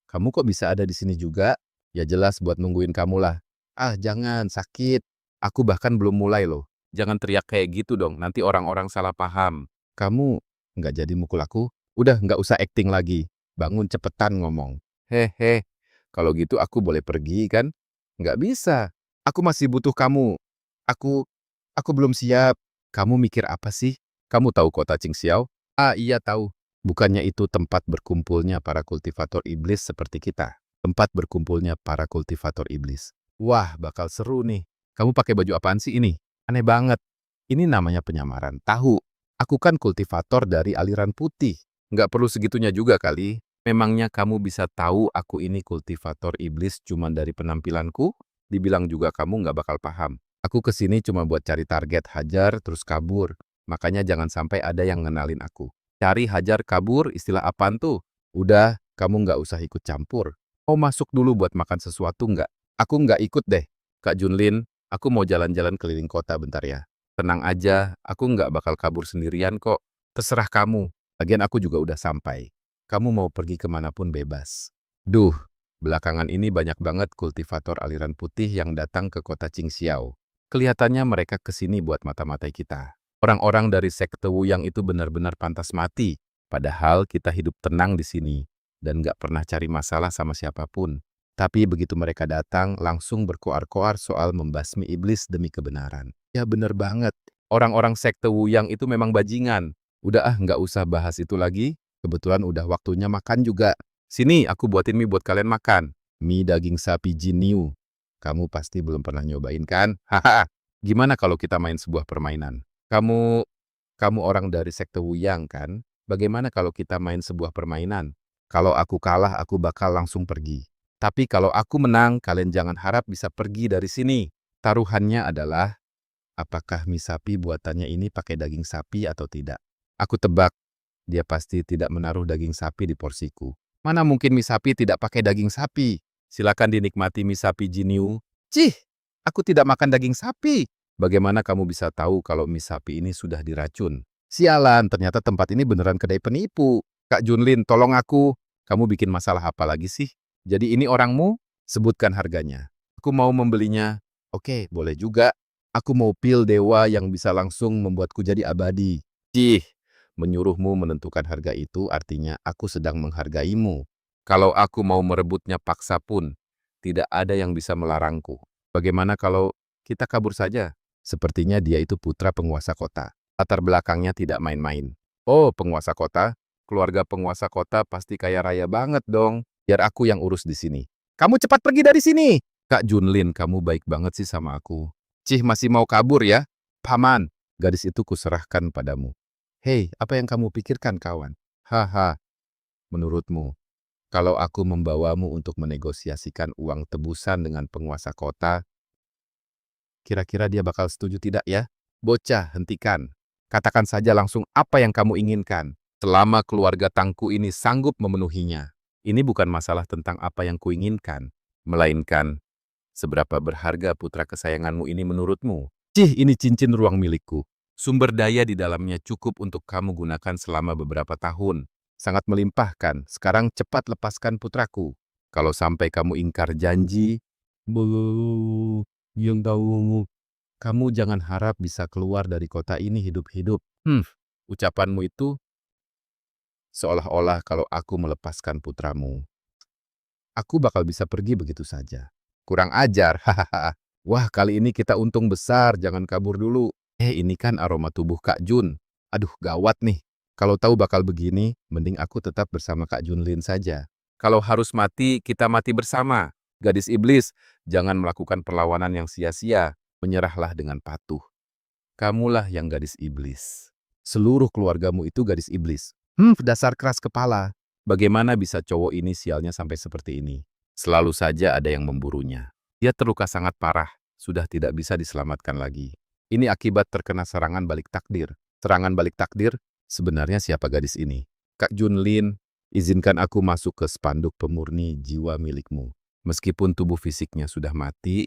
Kamu kok bisa ada di sini juga? Ya jelas buat nungguin kamu lah. Ah, jangan, sakit. Aku bahkan belum mulai loh. Jangan teriak kayak gitu dong, nanti orang-orang salah paham. Kamu nggak jadi mukul aku? Udah nggak usah acting lagi. Bangun cepetan ngomong. Hehe, kalau gitu aku boleh pergi kan? Nggak bisa. Aku masih butuh kamu. Aku, aku belum siap. Kamu mikir apa sih? Kamu tahu kota Qingxiao? Ah iya tahu. Bukannya itu tempat berkumpulnya para kultivator iblis seperti kita. Tempat berkumpulnya para kultivator iblis. Wah, bakal seru nih. Kamu pakai baju apaan sih ini? Aneh banget. Ini namanya penyamaran. Tahu, aku kan kultivator dari aliran putih. Nggak perlu segitunya juga kali. Memangnya kamu bisa tahu aku ini kultivator iblis cuma dari penampilanku? Dibilang juga kamu nggak bakal paham. Aku kesini cuma buat cari target, hajar, terus kabur. Makanya jangan sampai ada yang ngenalin aku. Cari, hajar, kabur, istilah apaan tuh? Udah, kamu nggak usah ikut campur. Mau masuk dulu buat makan sesuatu nggak? Aku nggak ikut deh. Kak Junlin, aku mau jalan-jalan keliling kota bentar ya. Tenang aja, aku nggak bakal kabur sendirian kok. Terserah kamu. Lagian aku juga udah sampai. Kamu mau pergi kemanapun bebas. Duh, belakangan ini banyak banget kultivator aliran putih yang datang ke kota Qingxiao. Kelihatannya mereka kesini buat mata-matai kita. Orang-orang dari sekte Wuyang itu benar-benar pantas mati. Padahal kita hidup tenang di sini dan nggak pernah cari masalah sama siapapun. Tapi begitu mereka datang, langsung berkoar-koar soal membasmi iblis demi kebenaran. Ya bener banget. Orang-orang sekte Wuyang itu memang bajingan. Udah nggak usah bahas itu lagi. Kebetulan udah waktunya makan juga. Sini, aku buatin mie buat kalian makan. Mie daging sapi Jinyu. Kamu pasti belum pernah nyobain kan? Haha. Gimana kalau kita main sebuah permainan? Kamu orang dari sekte Wuyang kan? Bagaimana kalau kita main sebuah permainan? Kalau aku kalah, aku bakal langsung pergi. Tapi kalau aku menang, kalian jangan harap bisa pergi dari sini. Taruhannya adalah, apakah mie sapi buatannya ini pakai daging sapi atau tidak? Aku tebak, Dia pasti tidak menaruh daging sapi di porsiku. Mana mungkin mie sapi tidak pakai daging sapi? Silakan dinikmati mie sapi Jiniu. Cih, aku tidak makan daging sapi. Bagaimana kamu bisa tahu kalau mie sapi ini sudah diracun? Sialan, ternyata tempat ini beneran kedai penipu. Kak Junlin, tolong aku. Kamu bikin masalah apa lagi sih? Jadi ini orangmu? Sebutkan harganya. Aku mau membelinya. Oke, boleh juga. Aku mau pil dewa yang bisa langsung membuatku jadi abadi. Cih, menyuruhmu menentukan harga itu artinya aku sedang menghargaimu. Kalau aku mau merebutnya paksa pun, tidak ada yang bisa melarangku. Bagaimana kalau kita kabur saja? Sepertinya dia itu putra penguasa kota. Latar belakangnya tidak main-main. Oh, penguasa kota? Keluarga penguasa kota pasti kaya raya banget dong. Biar aku yang urus di sini. Kamu cepat pergi dari sini! Kak Junlin, kamu baik banget sih sama aku. Cih, masih mau kabur ya? Paman, gadis itu kuserahkan padamu. Hei, apa yang kamu pikirkan, kawan? Haha, menurutmu, kalau aku membawamu untuk menegosiasikan uang tebusan dengan penguasa kota, kira-kira dia bakal setuju tidak ya? Bocah, hentikan. Katakan saja langsung apa yang kamu inginkan. Selama keluarga Tangku ini sanggup memenuhinya. Ini bukan masalah tentang apa yang kuinginkan, melainkan seberapa berharga putra kesayanganmu ini menurutmu. Cih, ini cincin ruang milikku. Sumber daya di dalamnya cukup untuk kamu gunakan selama beberapa tahun. Sangat melimpahkan. Sekarang cepat lepaskan putraku. Kalau sampai kamu ingkar janji, yang tahu, kamu jangan harap bisa keluar dari kota ini hidup-hidup. Ucapanmu itu seolah-olah kalau aku melepaskan putramu, aku bakal bisa pergi begitu saja. Kurang ajar, hahaha. Wah, kali ini kita untung besar, jangan kabur dulu. Ini kan aroma tubuh Kak Jun. Aduh, gawat nih. Kalau tahu bakal begini, mending aku tetap bersama Kak Junlin saja. Kalau harus mati, kita mati bersama. Gadis iblis, jangan melakukan perlawanan yang sia-sia. Menyerahlah dengan patuh. Kamulah yang gadis iblis. Seluruh keluargamu itu gadis iblis. Dasar keras kepala. Bagaimana bisa cowok ini sialnya sampai seperti ini? Selalu saja ada yang memburunya. Dia terluka sangat parah, sudah tidak bisa diselamatkan lagi. Ini akibat terkena serangan balik takdir. Serangan balik takdir? Sebenarnya siapa gadis ini? Kak Junlin, izinkan aku masuk ke spanduk pemurni jiwa milikmu. Meskipun tubuh fisiknya sudah mati,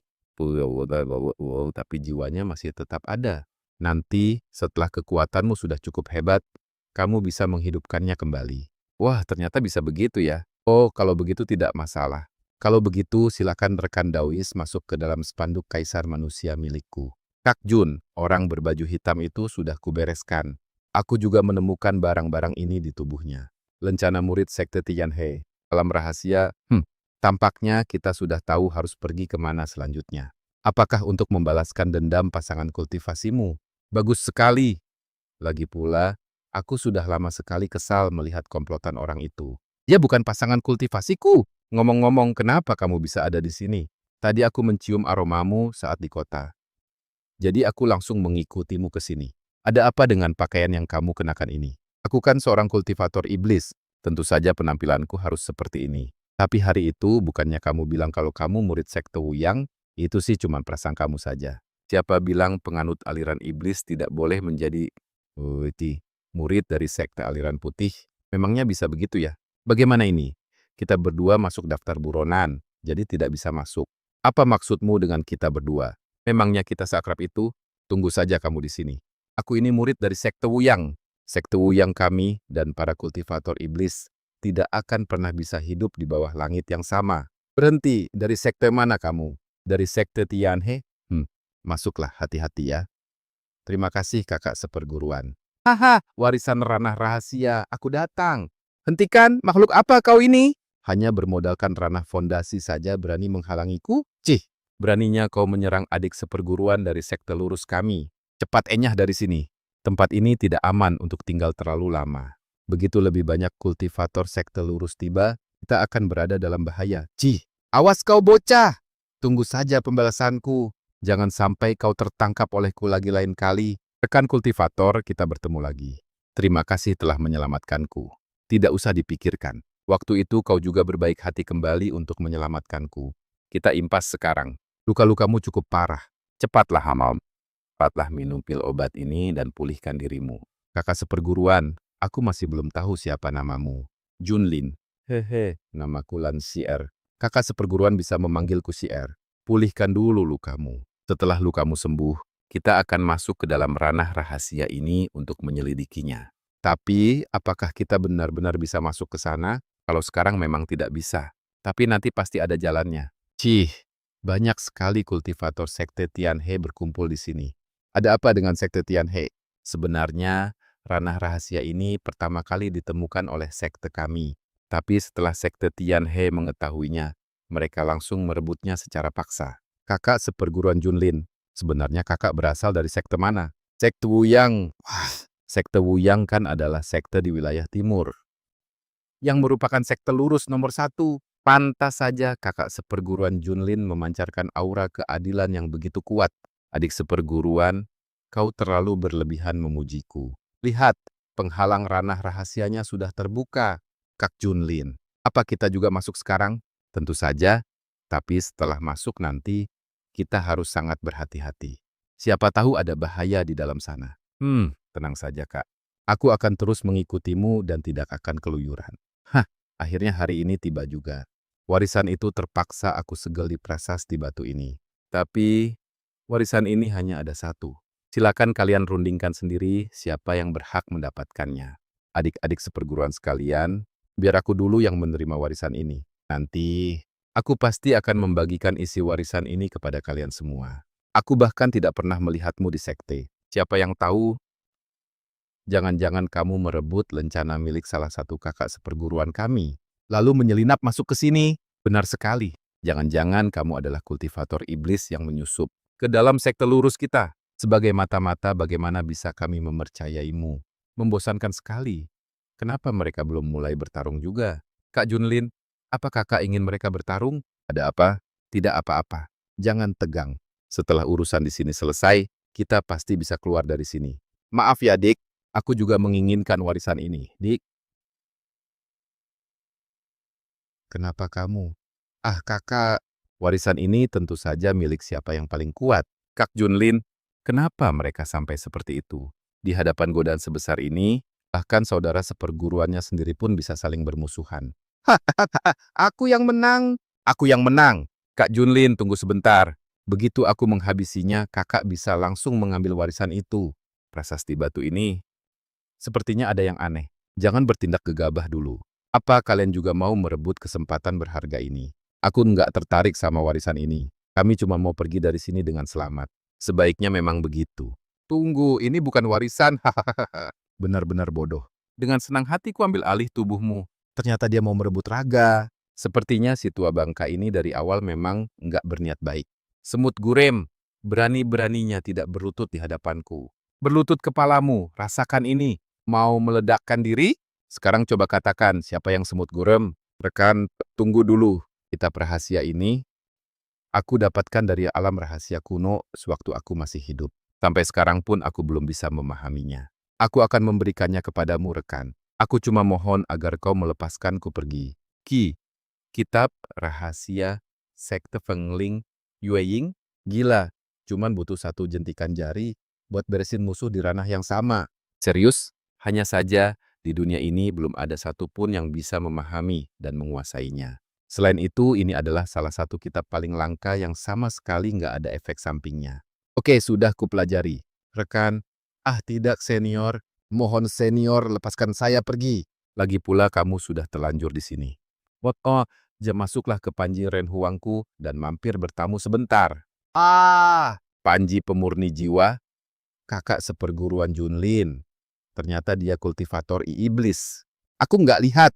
tapi jiwanya masih tetap ada. Nanti, setelah kekuatanmu sudah cukup hebat, kamu bisa menghidupkannya kembali. Wah, ternyata bisa begitu ya. Oh, kalau begitu tidak masalah. Kalau begitu, silakan rekan Dawis masuk ke dalam spanduk Kaisar Manusia milikku. Kak Jun, orang berbaju hitam itu sudah kubereskan. Aku juga menemukan barang-barang ini di tubuhnya. Lencana murid Sekte Tianhe. Alam rahasia, tampaknya kita sudah tahu harus pergi kemana selanjutnya. Apakah untuk membalaskan dendam pasangan kultivasimu? Bagus sekali. Lagi pula, aku sudah lama sekali kesal melihat komplotan orang itu. Dia bukan pasangan kultivasiku. Ngomong-ngomong, kenapa kamu bisa ada di sini? Tadi aku mencium aromamu saat di kota. Jadi aku langsung mengikutimu ke sini. Ada apa dengan pakaian yang kamu kenakan ini? Aku kan seorang kultivator iblis. Tentu saja penampilanku harus seperti ini. Tapi hari itu bukannya kamu bilang kalau kamu murid sekte Wuyang, itu sih cuma prasangkamu saja. Siapa bilang penganut aliran iblis tidak boleh menjadi murid dari sekte aliran putih? Memangnya bisa begitu ya? Bagaimana ini? Kita berdua masuk daftar buronan, jadi tidak bisa masuk. Apa maksudmu dengan kita berdua? Memangnya kita seakrab itu? Tunggu saja kamu di sini. Aku ini murid dari sekte Wuyang. Sekte Wuyang kami dan para kultivator iblis tidak akan pernah bisa hidup di bawah langit yang sama. Berhenti, dari sekte mana kamu? Dari sekte Tianhe? Masuklah, hati-hati ya. Terima kasih kakak seperguruan. Haha, warisan ranah rahasia, aku datang. Hentikan, makhluk apa kau ini? Hanya bermodalkan ranah fondasi saja berani menghalangiku? Cih, beraninya kau menyerang adik seperguruan dari sekte lurus kami. Cepat enyah dari sini. Tempat ini tidak aman untuk tinggal terlalu lama. Begitu lebih banyak kultivator sekte lurus tiba, kita akan berada dalam bahaya. Cih, awas kau bocah! Tunggu saja pembalasanku. Jangan sampai kau tertangkap olehku lagi lain kali. Rekan kultivator, kita bertemu lagi. Terima kasih telah menyelamatkanku. Tidak usah dipikirkan. Waktu itu kau juga berbaik hati kembali untuk menyelamatkanku. Kita impas sekarang. Luka-lukamu cukup parah. Cepatlah Hamal. Cepatlah minum pil obat ini dan pulihkan dirimu. Kakak seperguruan, Aku masih belum tahu siapa namamu. Junlin. Hehe, namaku Lansier. Kakak seperguruan bisa memanggilku Sier. Pulihkan dulu lukamu. Setelah lukamu sembuh, kita akan masuk ke dalam ranah rahasia ini untuk menyelidikinya. Tapi, apakah kita benar-benar bisa masuk ke sana? Kalau sekarang memang tidak bisa. Tapi nanti pasti ada jalannya. Cih, banyak sekali kultivator sekte Tianhe berkumpul di sini. Ada apa dengan sekte Tianhe? Sebenarnya, ranah rahasia ini pertama kali ditemukan oleh sekte kami. Tapi setelah sekte Tianhe mengetahuinya, mereka langsung merebutnya secara paksa. Kakak seperguruan Junlin, sebenarnya kakak berasal dari sekte mana? Sekte Wuyang. Wah, sekte Wuyang kan adalah sekte di wilayah timur, yang merupakan sekte lurus nomor 1. Pantas saja kakak seperguruan Junlin memancarkan aura keadilan yang begitu kuat. Adik seperguruan, kau terlalu berlebihan memujiku. Lihat, penghalang ranah rahasianya sudah terbuka. Kak Junlin, apa kita juga masuk sekarang? Tentu saja, tapi setelah masuk nanti, kita harus sangat berhati-hati. Siapa tahu ada bahaya di dalam sana. Tenang saja kak. Aku akan terus mengikutimu dan tidak akan keluyuran. Hah, akhirnya hari ini tiba juga. Warisan itu terpaksa aku segel di prasasti batu ini. Tapi, warisan ini hanya ada satu. Silakan kalian rundingkan sendiri siapa yang berhak mendapatkannya. Adik-adik seperguruan sekalian, biar aku dulu yang menerima warisan ini. Nanti, aku pasti akan membagikan isi warisan ini kepada kalian semua. Aku bahkan tidak pernah melihatmu di sekte. Siapa yang tahu, jangan-jangan kamu merebut lencana milik salah satu kakak seperguruan kami, lalu menyelinap masuk ke sini. Benar sekali. Jangan-jangan kamu adalah kultivator iblis yang menyusup ke dalam sekte lurus kita. Sebagai mata-mata, bagaimana bisa kami mempercayaimu? Membosankan sekali. Kenapa mereka belum mulai bertarung juga? Kak Junlin, apa kakak ingin mereka bertarung? Ada apa? Tidak apa-apa. Jangan tegang. Setelah urusan di sini selesai, kita pasti bisa keluar dari sini. Maaf ya, Dik. Aku juga menginginkan warisan ini. Dik. Kenapa kamu? Ah, kakak. Warisan ini tentu saja milik siapa yang paling kuat. Kak Junlin, kenapa mereka sampai seperti itu? Di hadapan godaan sebesar ini, bahkan saudara seperguruannya sendiri pun bisa saling bermusuhan. Hahaha, aku yang menang. Aku yang menang. Kak Junlin, tunggu sebentar. Begitu aku menghabisinya, kakak bisa langsung mengambil warisan itu. Prasasti batu ini, sepertinya ada yang aneh. Jangan bertindak gegabah dulu. Apa kalian juga mau merebut kesempatan berharga ini? Aku nggak tertarik sama warisan ini. Kami cuma mau pergi dari sini dengan selamat. Sebaiknya memang begitu. Tunggu, ini bukan warisan. Hahaha. Benar-benar bodoh. Dengan senang hati ku ambil alih tubuhmu. Ternyata dia mau merebut raga. Sepertinya si tua bangka ini dari awal memang nggak berniat baik. Semut gurem, berani-beraninya tidak berlutut di hadapanku. Berlutut kepalamu, rasakan ini. Mau meledakkan diri? Sekarang coba katakan siapa yang semut gurem. Rekan, tunggu dulu. Kitab rahasia ini aku dapatkan dari alam rahasia kuno sewaktu aku masih hidup. Sampai sekarang pun aku belum bisa memahaminya. Aku akan memberikannya kepadamu, rekan. Aku cuma mohon agar kau melepaskanku pergi. Kitab rahasia sekte Fengling Yueying? Gila, cuman butuh satu jentikan jari buat beresin musuh di ranah yang sama. Serius? Hanya saja, di dunia ini belum ada satupun yang bisa memahami dan menguasainya. Selain itu, ini adalah salah satu kitab paling langka yang sama sekali nggak ada efek sampingnya. Oke, sudah kupelajari. Rekan, tidak senior. Mohon senior lepaskan saya pergi. Lagi pula kamu sudah telanjur di sini. Masuklah ke Panji Renhuangku dan mampir bertamu sebentar. Panji pemurni jiwa, kakak seperguruan Junlin. Ternyata dia kultivator iblis. Aku nggak lihat.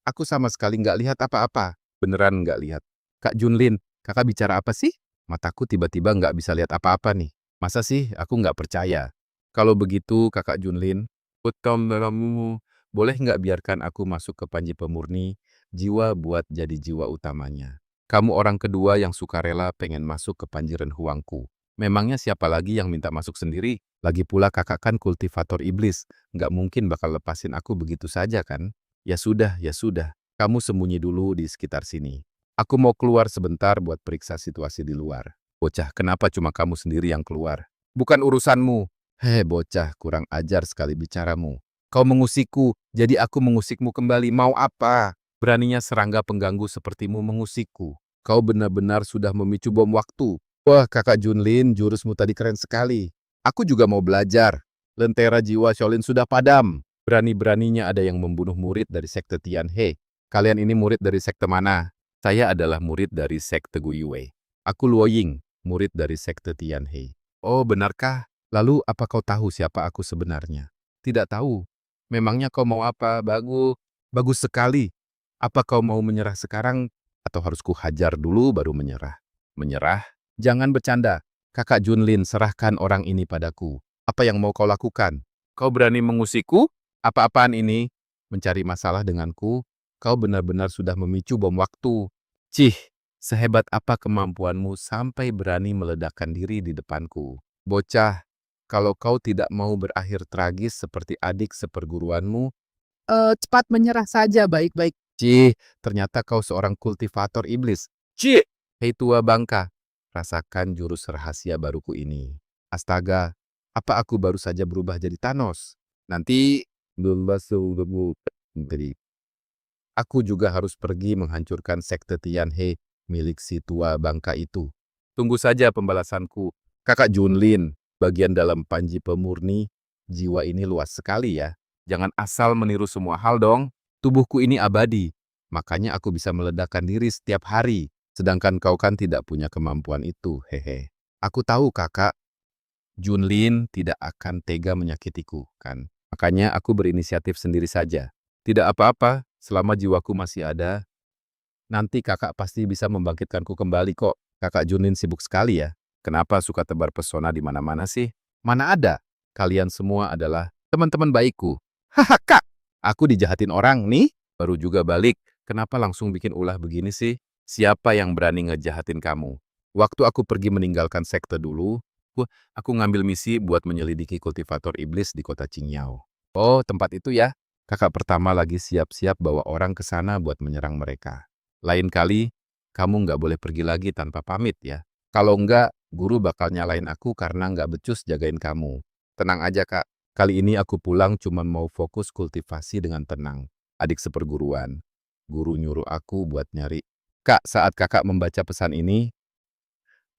Aku sama sekali nggak lihat apa-apa. Beneran nggak lihat. Kak Junlin, kakak bicara apa sih? Mataku tiba-tiba nggak bisa lihat apa-apa nih. Masa sih aku nggak percaya? Kalau begitu, kakak Junlin, boleh nggak biarkan aku masuk ke Panji Pemurni, jiwa buat jadi jiwa utamanya. Kamu orang kedua yang sukarela pengen masuk ke Panji Renhuangku. Memangnya siapa lagi yang minta masuk sendiri? Lagi pula kakak kan kultivator iblis, nggak mungkin bakal lepasin aku begitu saja kan? Ya sudah, kamu sembunyi dulu di sekitar sini. Aku mau keluar sebentar buat periksa situasi di luar. Bocah, kenapa cuma kamu sendiri yang keluar? Bukan urusanmu. Hei bocah, kurang ajar sekali bicaramu. Kau mengusikku, jadi aku mengusikmu kembali. Mau apa? Beraninya serangga pengganggu sepertimu mengusikku. Kau benar-benar sudah memicu bom waktu. Wah, kakak Junlin, jurusmu tadi keren sekali. Aku juga mau belajar. Lentera jiwa Shaolin sudah padam. Berani-beraninya ada yang membunuh murid dari sekte Tianhe. Kalian ini murid dari sekte mana? Saya adalah murid dari sekte Guiyue. Aku Luo Ying, murid dari sekte Tianhe. Oh, benarkah? Lalu apa kau tahu siapa aku sebenarnya? Tidak tahu. Memangnya kau mau apa? Bagus. Bagus sekali. Apa kau mau menyerah sekarang? Atau harus kuhajar dulu baru menyerah? Menyerah? Jangan bercanda. Kakak Junlin, serahkan orang ini padaku. Apa yang mau kau lakukan? Kau berani mengusikku? Apa-apaan ini? Mencari masalah denganku? Kau benar-benar sudah memicu bom waktu. Cih, sehebat apa kemampuanmu sampai berani meledakkan diri di depanku? Bocah, kalau kau tidak mau berakhir tragis seperti adik seperguruanmu, cepat menyerah saja baik-baik. Cih, ternyata kau seorang kultivator iblis. Cih! Hei tua bangka, rasakan jurus rahasia baruku ini. Astaga, apa aku baru saja berubah jadi Thanos? Nanti, jadi aku juga harus pergi menghancurkan sekte Tianhe milik si tua bangka itu. Tunggu saja pembalasanku. Kakak Junlin, bagian dalam Panji Pemurni, jiwa ini luas sekali ya. Jangan asal meniru semua hal dong. Tubuhku ini abadi, makanya aku bisa meledakkan diri setiap hari. Sedangkan kau kan tidak punya kemampuan itu, hehe. Aku tahu kakak, Junlin tidak akan tega menyakitiku, kan? Makanya aku berinisiatif sendiri saja. Tidak apa-apa, selama jiwaku masih ada, nanti kakak pasti bisa membangkitkanku kembali kok. Kakak Junlin sibuk sekali ya. Kenapa suka tebar pesona di mana-mana sih? Mana ada? Kalian semua adalah teman-teman baikku. Haha kak, aku dijahatin orang nih. Baru juga balik. Kenapa langsung bikin ulah begini sih? Siapa yang berani ngejahatin kamu? Waktu aku pergi meninggalkan sekte dulu, aku ngambil misi buat menyelidiki kultivator iblis di kota Qingyao. Oh, tempat itu ya? Kakak pertama lagi siap-siap bawa orang ke sana buat menyerang mereka. Lain kali, kamu nggak boleh pergi lagi tanpa pamit ya. Kalau enggak, guru bakal nyalain aku karena nggak becus jagain kamu. Tenang aja kak, kali ini aku pulang cuma mau fokus kultivasi dengan tenang. Adik seperguruan, guru nyuruh aku buat nyari. Kak, saat kakak membaca pesan ini,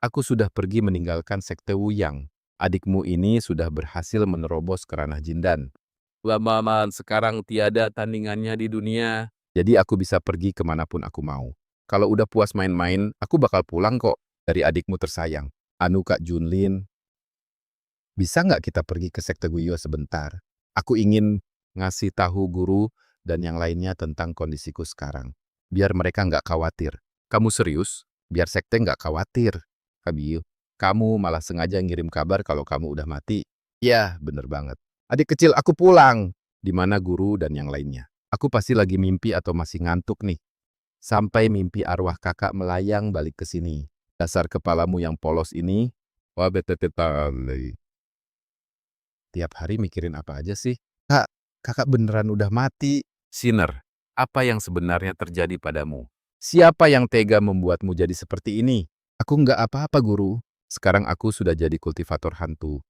aku sudah pergi meninggalkan sekte Wuyang. Adikmu ini sudah berhasil menerobos ke ranah Jindan. Lama-lamaan sekarang tiada tandingannya di dunia. Jadi aku bisa pergi kemanapun aku mau. Kalau udah puas main-main, aku bakal pulang kok dari adikmu tersayang. Anu Kak Junlin, bisa nggak kita pergi ke sekte Guyo sebentar? Aku ingin ngasih tahu guru dan yang lainnya tentang kondisiku sekarang. Biar mereka nggak khawatir. Kamu serius? Biar sekte nggak khawatir. Kabiu, kamu malah sengaja ngirim kabar kalau kamu udah mati. Ya, bener banget. Adik kecil, aku pulang. Di mana guru dan yang lainnya? Aku pasti lagi mimpi atau masih ngantuk nih. Sampai mimpi arwah kakak melayang balik ke sini. Dasar kepalamu yang polos ini, wah betetetale. Tiap hari mikirin apa aja sih? Kak, kakak beneran udah mati. Sinner, apa yang sebenarnya terjadi padamu? Siapa yang tega membuatmu jadi seperti ini? Aku nggak apa-apa guru. Sekarang aku sudah jadi kultivator hantu.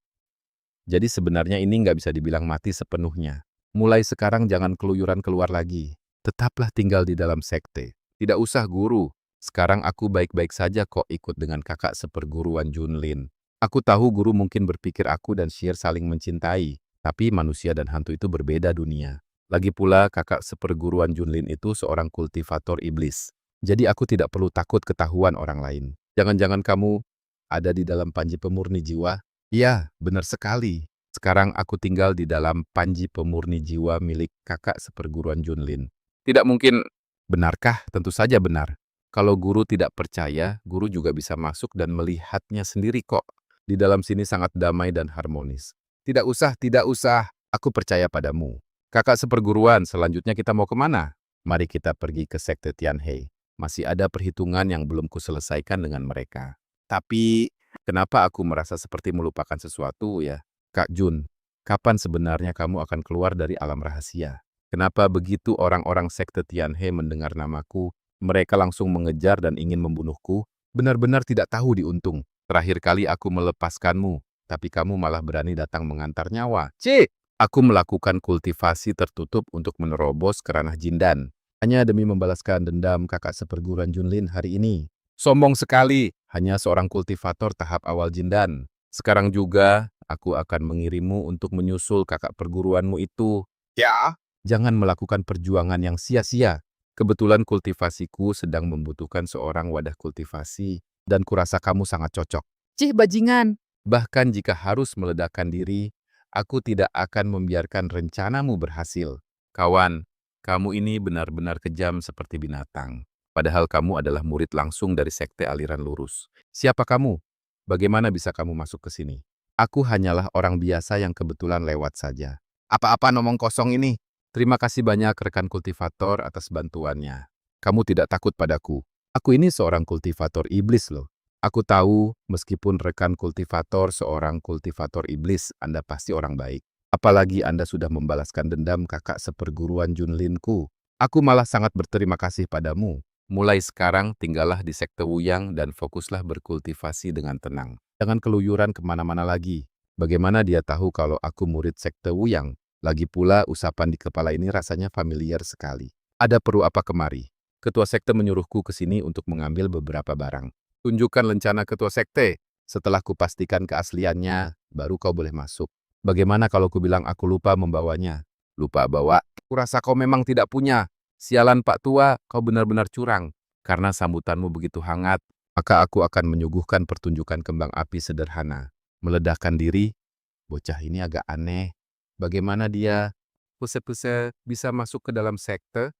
Jadi sebenarnya ini nggak bisa dibilang mati sepenuhnya. Mulai sekarang jangan keluyuran keluar lagi. Tetaplah tinggal di dalam sekte. Tidak usah guru. Sekarang aku baik-baik saja kok ikut dengan kakak seperguruan Junlin. Aku tahu guru mungkin berpikir aku dan Shir saling mencintai. Tapi manusia dan hantu itu berbeda dunia. Lagi pula kakak seperguruan Junlin itu seorang kultivator iblis. Jadi aku tidak perlu takut ketahuan orang lain. Jangan-jangan kamu ada di dalam panji pemurni jiwa? Iya, benar sekali. Sekarang aku tinggal di dalam panji pemurni jiwa milik kakak seperguruan Junlin. Tidak mungkin. Benarkah? Tentu saja benar. Kalau guru tidak percaya, guru juga bisa masuk dan melihatnya sendiri kok. Di dalam sini sangat damai dan harmonis. Tidak usah, tidak usah. Aku percaya padamu. Kakak seperguruan, selanjutnya kita mau kemana? Mari kita pergi ke sekte Tianhe. Masih ada perhitungan yang belum kuselesaikan dengan mereka. Tapi, kenapa aku merasa seperti melupakan sesuatu ya? Kak Jun, kapan sebenarnya kamu akan keluar dari alam rahasia? Kenapa begitu orang-orang sekte Tianhe mendengar namaku, mereka langsung mengejar dan ingin membunuhku? Benar-benar tidak tahu diuntung. Terakhir kali aku melepaskanmu, tapi kamu malah berani datang mengantar nyawa. C. Aku melakukan kultivasi tertutup untuk menerobos ke ranah Jindan. Hanya demi membalaskan dendam kakak seperguruan Junlin hari ini. Sombong sekali, hanya seorang kultivator tahap awal Jindan. Sekarang juga, aku akan mengirimmu untuk menyusul kakak perguruanmu itu. Ya? Jangan melakukan perjuangan yang sia-sia. Kebetulan kultivasiku sedang membutuhkan seorang wadah kultivasi, dan kurasa kamu sangat cocok. Cih bajingan! Bahkan jika harus meledakkan diri, aku tidak akan membiarkan rencanamu berhasil. Kawan, kamu ini benar-benar kejam seperti binatang. Padahal kamu adalah murid langsung dari sekte aliran lurus. Siapa kamu? Bagaimana bisa kamu masuk ke sini? Aku hanyalah orang biasa yang kebetulan lewat saja. Apa-apa ngomong kosong ini? Terima kasih banyak rekan kultivator atas bantuannya. Kamu tidak takut padaku. Aku ini seorang kultivator iblis loh. Aku tahu meskipun rekan kultivator seorang kultivator iblis, Anda pasti orang baik. Apalagi Anda sudah membalaskan dendam kakak seperguruan Junlinku. Aku malah sangat berterima kasih padamu. Mulai sekarang tinggallah di sekte Wuyang dan fokuslah berkultivasi dengan tenang. Jangan keluyuran kemana-mana lagi. Bagaimana dia tahu kalau aku murid sekte Wuyang? Lagi pula usapan di kepala ini rasanya familiar sekali. Ada perlu apa kemari? Ketua sekte menyuruhku ke sini untuk mengambil beberapa barang. Tunjukkan lencana ketua sekte. Setelah kupastikan keasliannya, baru kau boleh masuk. Bagaimana kalau ku bilang aku lupa membawanya? Lupa bawa? Kurasa kau memang tidak punya. Sialan Pak Tua, kau benar-benar curang. Karena sambutanmu begitu hangat, maka aku akan menyuguhkan pertunjukan kembang api sederhana. Meledakkan diri? Bocah ini agak aneh. Bagaimana dia puse-puse bisa masuk ke dalam sekte?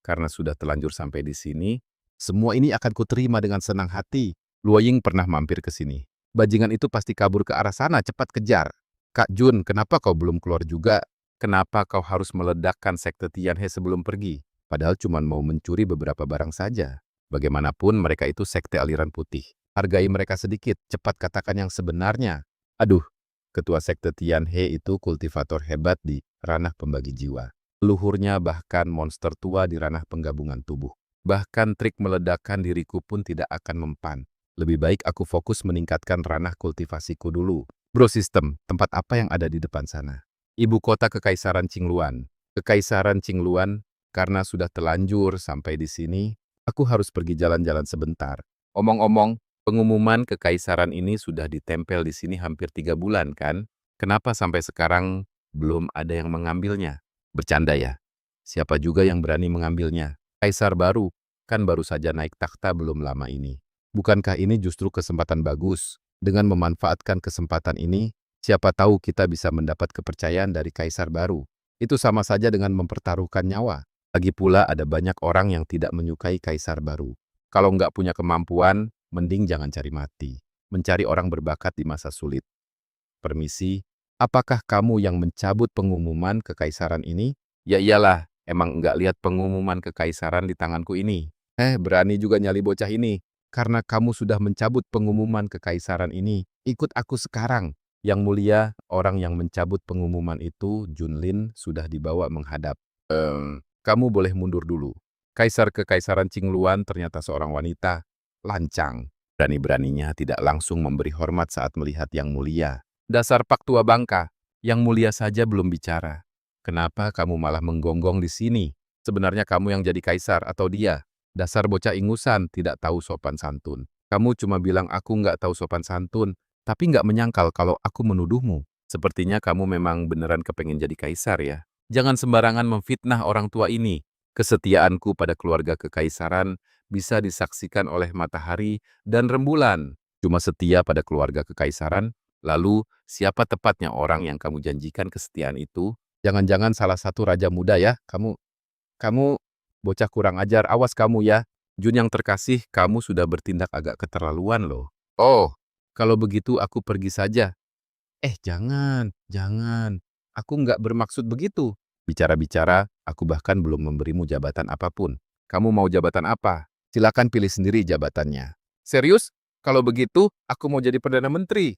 Karena sudah telanjur sampai di sini, semua ini akan kuterima dengan senang hati. Luoying pernah mampir ke sini. Bajingan itu pasti kabur ke arah sana, cepat kejar. Kak Jun, kenapa kau belum keluar juga? Kenapa kau harus meledakkan sekte Tianhe sebelum pergi? Padahal cuma mau mencuri beberapa barang saja. Bagaimanapun mereka itu sekte aliran putih. Hargai mereka sedikit, cepat katakan yang sebenarnya. Aduh. Ketua sekte Tianhe itu kultivator hebat di ranah pembagi jiwa. Leluhurnya bahkan monster tua di ranah penggabungan tubuh. Bahkan trik meledakkan diriku pun tidak akan mempan. Lebih baik aku fokus meningkatkan ranah kultivasiku dulu. Bro System, tempat apa yang ada di depan sana? Ibu kota Kekaisaran Qingluan. Kekaisaran Qingluan, karena sudah telanjur sampai di sini, aku harus pergi jalan-jalan sebentar. Omong-omong, pengumuman kekaisaran ini sudah ditempel di sini hampir 3 bulan kan? Kenapa sampai sekarang belum ada yang mengambilnya? Bercanda ya? Siapa juga yang berani mengambilnya? Kaisar baru, kan baru saja naik takhta belum lama ini. Bukankah ini justru kesempatan bagus? Dengan memanfaatkan kesempatan ini, siapa tahu kita bisa mendapat kepercayaan dari kaisar baru. Itu sama saja dengan mempertaruhkan nyawa. Lagi pula ada banyak orang yang tidak menyukai kaisar baru. Kalau nggak punya kemampuan, mending jangan cari mati. Mencari orang berbakat di masa sulit. Permisi, apakah kamu yang mencabut pengumuman kekaisaran ini? Ya iyalah, emang nggak lihat pengumuman kekaisaran di tanganku ini. Berani juga nyali bocah ini. Karena kamu sudah mencabut pengumuman kekaisaran ini, ikut aku sekarang. Yang mulia, orang yang mencabut pengumuman itu, Junlin, sudah dibawa menghadap. Kamu boleh mundur dulu. Kaisar Kekaisaran Qingluan ternyata seorang wanita. Lancang. Berani-beraninya tidak langsung memberi hormat saat melihat yang mulia. Dasar Pak Tua Bangka, yang mulia saja belum bicara. Kenapa kamu malah menggonggong di sini? Sebenarnya kamu yang jadi kaisar atau dia? Dasar bocah ingusan, tidak tahu sopan santun. Kamu cuma bilang aku nggak tahu sopan santun, tapi nggak menyangkal kalau aku menuduhmu. Sepertinya kamu memang beneran kepengen jadi kaisar ya. Jangan sembarangan memfitnah orang tua ini. Kesetiaanku pada keluarga kekaisaran bisa disaksikan oleh matahari dan rembulan. Cuma setia pada keluarga kekaisaran, lalu siapa tepatnya orang yang kamu janjikan kesetiaan itu? Jangan-jangan salah satu raja muda ya? Kamu bocah kurang ajar, awas kamu ya. Jun yang terkasih, kamu sudah bertindak agak keterlaluan loh. Oh, kalau begitu aku pergi saja. Jangan. Aku nggak bermaksud begitu. Bicara-bicara, aku bahkan belum memberimu jabatan apapun. Kamu mau jabatan apa? Silakan pilih sendiri jabatannya. Serius? Kalau begitu, aku mau jadi Perdana Menteri.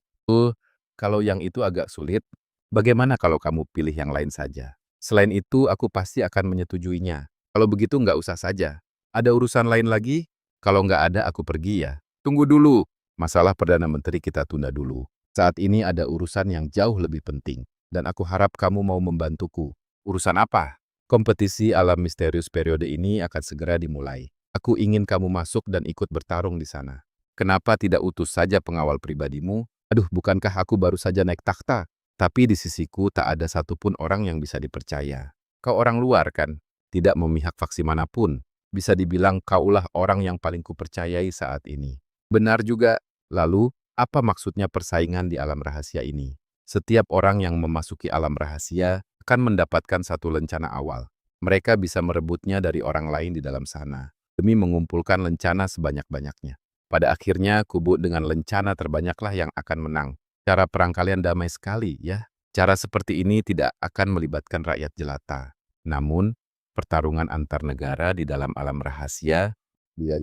Kalau yang itu agak sulit, bagaimana kalau kamu pilih yang lain saja? Selain itu, aku pasti akan menyetujuinya. Kalau begitu nggak usah saja. Ada urusan lain lagi? Kalau nggak ada, aku pergi ya. Tunggu dulu. Masalah Perdana Menteri kita tunda dulu. Saat ini ada urusan yang jauh lebih penting, dan aku harap kamu mau membantuku. Urusan apa? Kompetisi alam misterius periode ini akan segera dimulai. Aku ingin kamu masuk dan ikut bertarung di sana. Kenapa tidak utus saja pengawal pribadimu? Aduh, bukankah aku baru saja naik takhta? Tapi di sisiku tak ada satupun orang yang bisa dipercaya. Kau orang luar kan? Tidak memihak faksi manapun. Bisa dibilang kaulah orang yang paling kupercayai saat ini. Benar juga. Lalu, apa maksudnya persaingan di alam rahasia ini? Setiap orang yang memasuki alam rahasia akan mendapatkan satu lencana awal. Mereka bisa merebutnya dari orang lain di dalam sana, demi mengumpulkan lencana sebanyak-banyaknya. Pada akhirnya, kubu dengan lencana terbanyaklah yang akan menang. Cara perang kalian damai sekali, ya. Cara seperti ini tidak akan melibatkan rakyat jelata. Namun, pertarungan antar negara di dalam alam rahasia, dia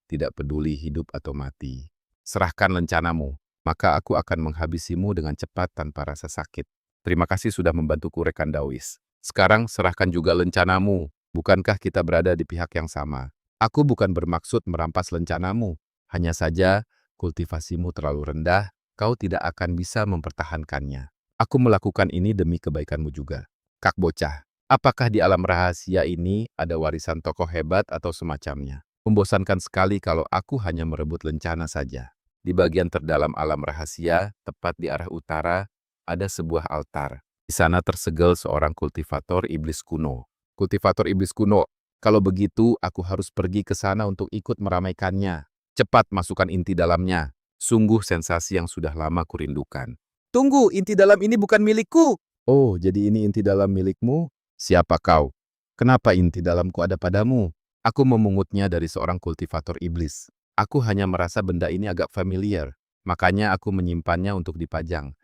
tidak peduli hidup atau mati. Serahkan lencanamu, maka aku akan menghabisimu dengan cepat tanpa rasa sakit. Terima kasih sudah membantuku rekan Dawis. Sekarang serahkan juga lencanamu. Bukankah kita berada di pihak yang sama? Aku bukan bermaksud merampas lencanamu. Hanya saja, kultivasimu terlalu rendah, kau tidak akan bisa mempertahankannya. Aku melakukan ini demi kebaikanmu juga. Kak bocah, apakah di alam rahasia ini ada warisan tokoh hebat atau semacamnya? Membosankan sekali kalau aku hanya merebut lencana saja. Di bagian terdalam alam rahasia, tepat di arah utara, ada sebuah altar. Di sana tersegel seorang kultivator iblis kuno. Kultivator iblis kuno, kalau begitu aku harus pergi ke sana untuk ikut meramaikannya. Cepat masukkan inti dalamnya. Sungguh sensasi yang sudah lama kurindukan. Tunggu, inti dalam ini bukan milikku. Oh, jadi ini inti dalam milikmu? Siapa kau? Kenapa inti dalamku ada padamu? Aku memungutnya dari seorang kultivator iblis. Aku hanya merasa benda ini agak familiar. Makanya aku menyimpannya untuk dipajang.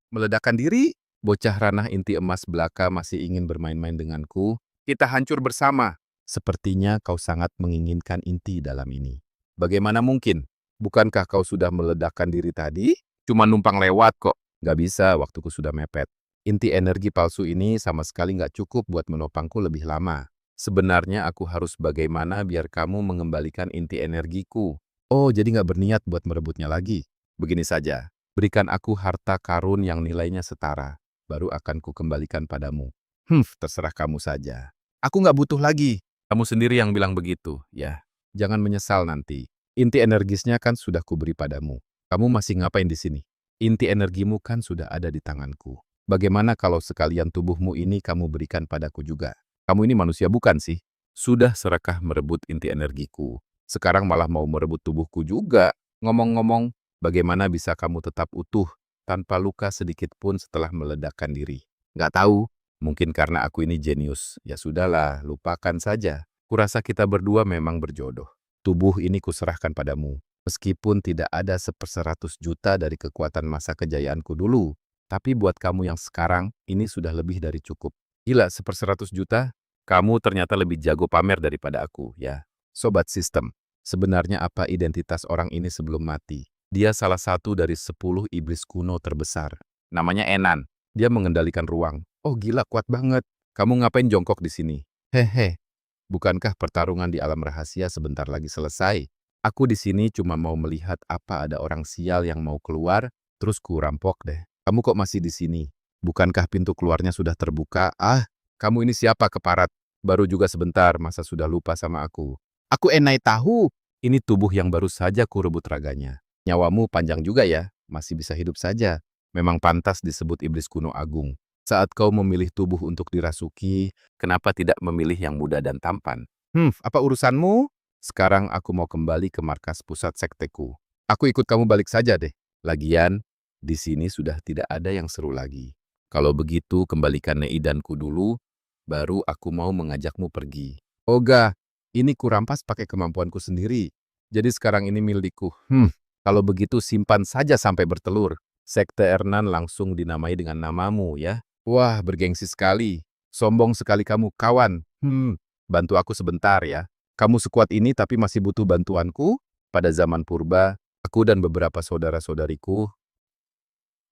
Meledakkan diri? Bocah ranah inti emas belaka masih ingin bermain-main denganku. Kita hancur bersama. Sepertinya kau sangat menginginkan inti dalam ini. Bagaimana mungkin? Bukankah kau sudah meledakkan diri tadi? Cuma numpang lewat kok. Gak bisa, waktuku sudah mepet. Inti energi palsu ini sama sekali gak cukup buat menopangku lebih lama. Sebenarnya aku harus bagaimana biar kamu mengembalikan inti energiku. Oh, jadi nggak berniat buat merebutnya lagi. Begini saja, berikan aku harta karun yang nilainya setara, baru akan kukembalikan padamu. Terserah kamu saja. Aku nggak butuh lagi. Kamu sendiri yang bilang begitu, ya. Jangan menyesal nanti. Inti energisnya kan sudah kuberi padamu. Kamu masih ngapain di sini? Inti energimu kan sudah ada di tanganku. Bagaimana kalau sekalian tubuhmu ini kamu berikan padaku juga? Kamu ini manusia bukan sih? Sudah serakah merebut inti energiku. Sekarang malah mau merebut tubuhku juga. Ngomong-ngomong, bagaimana bisa kamu tetap utuh tanpa luka sedikit pun setelah meledakkan diri? Nggak tahu, mungkin karena aku ini jenius. Ya sudahlah, lupakan saja. Kurasa kita berdua memang berjodoh. Tubuh ini kuserahkan padamu. Meskipun tidak ada 1/100 juta dari kekuatan masa kejayaanku dulu. Tapi buat kamu yang sekarang, ini sudah lebih dari cukup. Gila, 1/100 juta? Kamu ternyata lebih jago pamer daripada aku, ya. Sobat sistem, sebenarnya apa identitas orang ini sebelum mati? Dia salah satu dari 10 iblis kuno terbesar. Namanya Enan. Dia mengendalikan ruang. Oh gila, kuat banget. Kamu ngapain jongkok di sini? Hehe. Bukankah pertarungan di alam rahasia sebentar lagi selesai? Aku di sini cuma mau melihat apa ada orang sial yang mau keluar, terus ku rampok deh. Kamu kok masih di sini? Bukankah pintu keluarnya sudah terbuka? Ah, kamu ini siapa keparat? Baru juga sebentar, masa sudah lupa sama aku? Aku Enai tahu. Ini tubuh yang baru saja kurebut raganya. Nyawamu panjang juga ya, masih bisa hidup saja. Memang pantas disebut iblis kuno agung. Saat kau memilih tubuh untuk dirasuki, kenapa tidak memilih yang muda dan tampan? Apa urusanmu? Sekarang aku mau kembali ke markas pusat sekteku. Aku ikut kamu balik saja deh. Lagian, di sini sudah tidak ada yang seru lagi. Kalau begitu, kembalikan Neidanku dulu, baru aku mau mengajakmu pergi. Oga, ini kurampas pakai kemampuanku sendiri. Jadi sekarang ini milikku. Kalau begitu simpan saja sampai bertelur. Sekte Ernan langsung dinamai dengan namamu ya. Wah, bergengsi sekali. Sombong sekali kamu, kawan. Bantu aku sebentar ya. Kamu sekuat ini tapi masih butuh bantuanku? Pada zaman purba, aku dan beberapa saudara-saudariku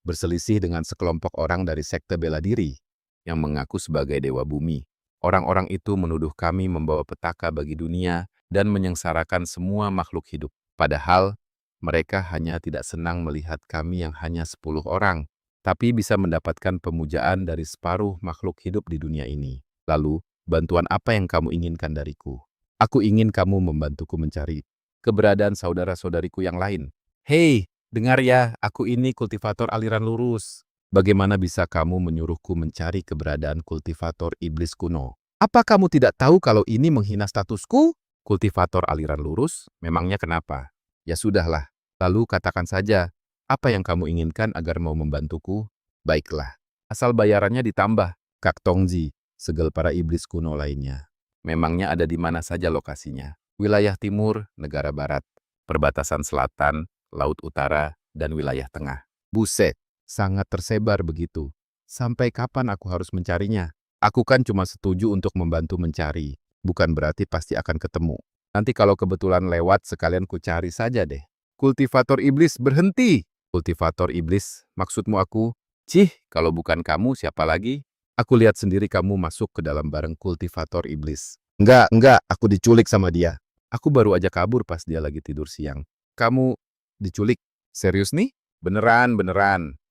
berselisih dengan sekelompok orang dari sekte bela diri yang mengaku sebagai dewa bumi. Orang-orang itu menuduh kami membawa petaka bagi dunia dan menyengsarakan semua makhluk hidup. Padahal, Mereka hanya tidak senang melihat kami yang hanya 10 orang, tapi bisa mendapatkan pemujaan dari separuh makhluk hidup di dunia ini. Lalu, bantuan apa yang kamu inginkan dariku? Aku ingin kamu membantuku mencari keberadaan saudara-saudariku yang lain. Hei, dengar ya, aku ini kultivator aliran lurus. Bagaimana bisa kamu menyuruhku mencari keberadaan kultivator iblis kuno? Apa kamu tidak tahu kalau ini menghina statusku? Kultivator aliran lurus? Memangnya kenapa? Ya sudahlah, lalu katakan saja, apa yang kamu inginkan agar mau membantuku? Baiklah, asal bayarannya ditambah. Kak Tongji, segel para iblis kuno lainnya. Memangnya ada di mana saja lokasinya? Wilayah timur, negara barat, perbatasan selatan, laut utara, dan wilayah tengah. Buset, sangat tersebar begitu. Sampai kapan aku harus mencarinya? Aku kan cuma setuju untuk membantu mencari, bukan berarti pasti akan ketemu. Nanti kalau kebetulan lewat sekalian ku cari saja deh. Kultivator iblis berhenti! Kultivator iblis, maksudmu aku? Cih, kalau bukan kamu siapa lagi? Aku lihat sendiri kamu masuk ke dalam bareng kultivator iblis. Enggak, aku diculik sama dia. Aku baru aja kabur pas dia lagi tidur siang. Kamu diculik? Serius nih? Beneran.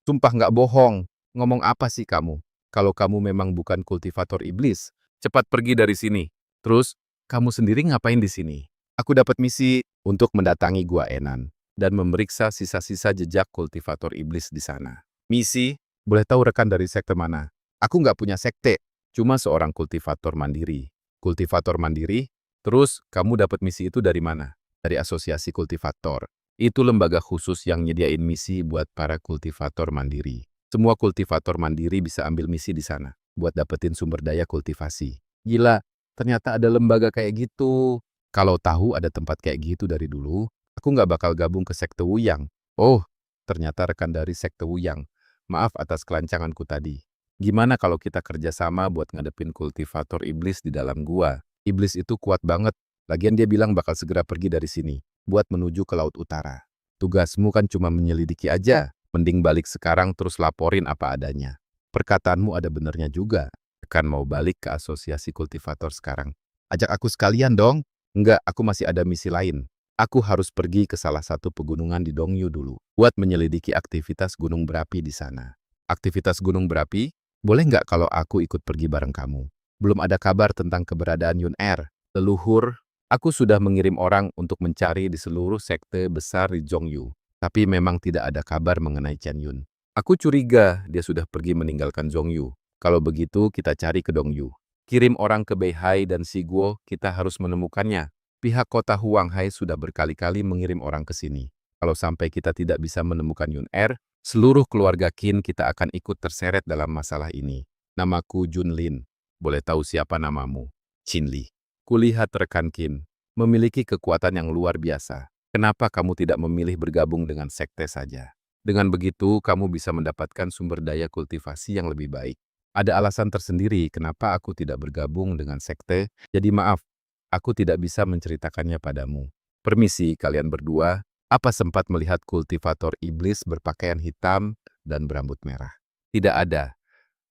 Sumpah nggak bohong. Ngomong apa sih kamu? Kalau kamu memang bukan kultivator iblis, cepat pergi dari sini. Terus, kamu sendiri ngapain di sini? Aku dapat misi untuk mendatangi Gua Enan dan memeriksa sisa-sisa jejak kultivator iblis di sana. Misi? Boleh tahu rekan dari sekte mana? Aku nggak punya sekte, cuma seorang kultivator mandiri. Kultivator mandiri? Terus, kamu dapat misi itu dari mana? Dari Asosiasi Kultivator. Itu lembaga khusus yang nyediain misi buat para kultivator mandiri. Semua kultivator mandiri bisa ambil misi di sana, buat dapetin sumber daya kultivasi. Gila, ternyata ada lembaga kayak gitu. Kalau tahu ada tempat kayak gitu dari dulu, aku nggak bakal gabung ke sekte Wuyang. Oh, ternyata rekan dari sekte Wuyang. Maaf atas kelancanganku tadi. Gimana kalau kita kerjasama buat ngadepin kultivator iblis di dalam gua? Iblis itu kuat banget. Lagian dia bilang bakal segera pergi dari sini, buat menuju ke Laut Utara. Tugasmu kan cuma menyelidiki aja. Mending balik sekarang terus laporin apa adanya. Perkataanmu ada benernya juga. Kan mau balik ke asosiasi kultivator sekarang. Ajak aku sekalian dong. Enggak, aku masih ada misi lain. Aku harus pergi ke salah satu pegunungan di Dongyu dulu, buat menyelidiki aktivitas gunung berapi di sana. Aktivitas gunung berapi? Boleh nggak kalau aku ikut pergi bareng kamu? Belum ada kabar tentang keberadaan Yun Er. Leluhur, aku sudah mengirim orang untuk mencari di seluruh sekte besar di Zhongyu. Tapi memang tidak ada kabar mengenai Chen Yun. Aku curiga dia sudah pergi meninggalkan Zhongyu. Kalau begitu kita cari ke Dongyu. Kirim orang ke Beihai dan Siguo, kita harus menemukannya. Pihak kota Huanghai sudah berkali-kali mengirim orang ke sini. Kalau sampai kita tidak bisa menemukan Yun Er, seluruh keluarga Qin kita akan ikut terseret dalam masalah ini. Namaku Junlin. Boleh tahu siapa namamu? Qin Li. Kulihat rekan Qin memiliki kekuatan yang luar biasa. Kenapa kamu tidak memilih bergabung dengan sekte saja? Dengan begitu, kamu bisa mendapatkan sumber daya kultivasi yang lebih baik. Ada alasan tersendiri kenapa aku tidak bergabung dengan sekte, jadi maaf, aku tidak bisa menceritakannya padamu. Permisi kalian berdua, apa sempat melihat kultivator iblis berpakaian hitam dan berambut merah? Tidak ada.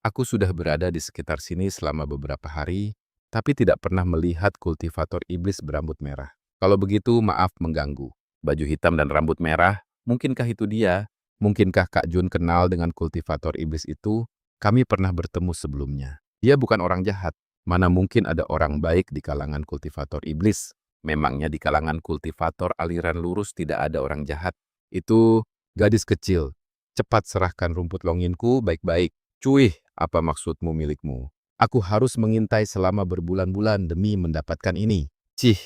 Aku sudah berada di sekitar sini selama beberapa hari, tapi tidak pernah melihat kultivator iblis berambut merah. Kalau begitu, maaf mengganggu. Baju hitam dan rambut merah, mungkinkah itu dia? Mungkinkah Kak Jun kenal dengan kultivator iblis itu? Kami pernah bertemu sebelumnya. Dia bukan orang jahat. Mana mungkin ada orang baik di kalangan kultivator iblis? Memangnya di kalangan kultivator aliran lurus tidak ada orang jahat? Itu gadis kecil. Cepat serahkan rumput longinku baik-baik. Cuih, apa maksudmu milikmu? Aku harus mengintai selama berbulan-bulan demi mendapatkan ini. Cih,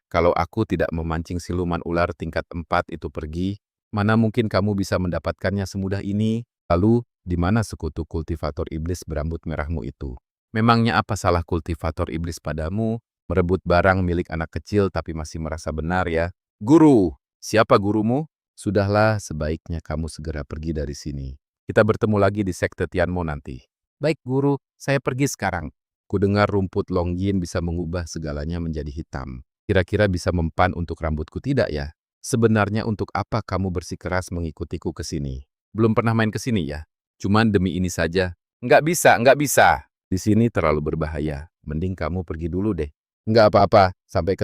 kalau aku tidak memancing siluman ular tingkat 4 itu pergi, mana mungkin kamu bisa mendapatkannya semudah ini? Lalu, di mana sekutu kultivator iblis berambut merahmu itu? Memangnya apa salah kultivator iblis padamu? Merebut barang milik anak kecil tapi masih merasa benar ya? Guru! Siapa gurumu? Sudahlah, sebaiknya kamu segera pergi dari sini. Kita bertemu lagi di sekte Tianmo nanti. Baik guru, saya pergi sekarang. Kudengar rumput Longjin bisa mengubah segalanya menjadi hitam. Kira-kira bisa mempan untuk rambutku tidak ya? Sebenarnya untuk apa kamu bersikeras mengikutiku ke sini? Belum pernah main ke sini ya? Cuman demi ini saja. Nggak bisa. Di sini terlalu berbahaya. Mending kamu pergi dulu deh. Nggak apa-apa, sampai ketemu.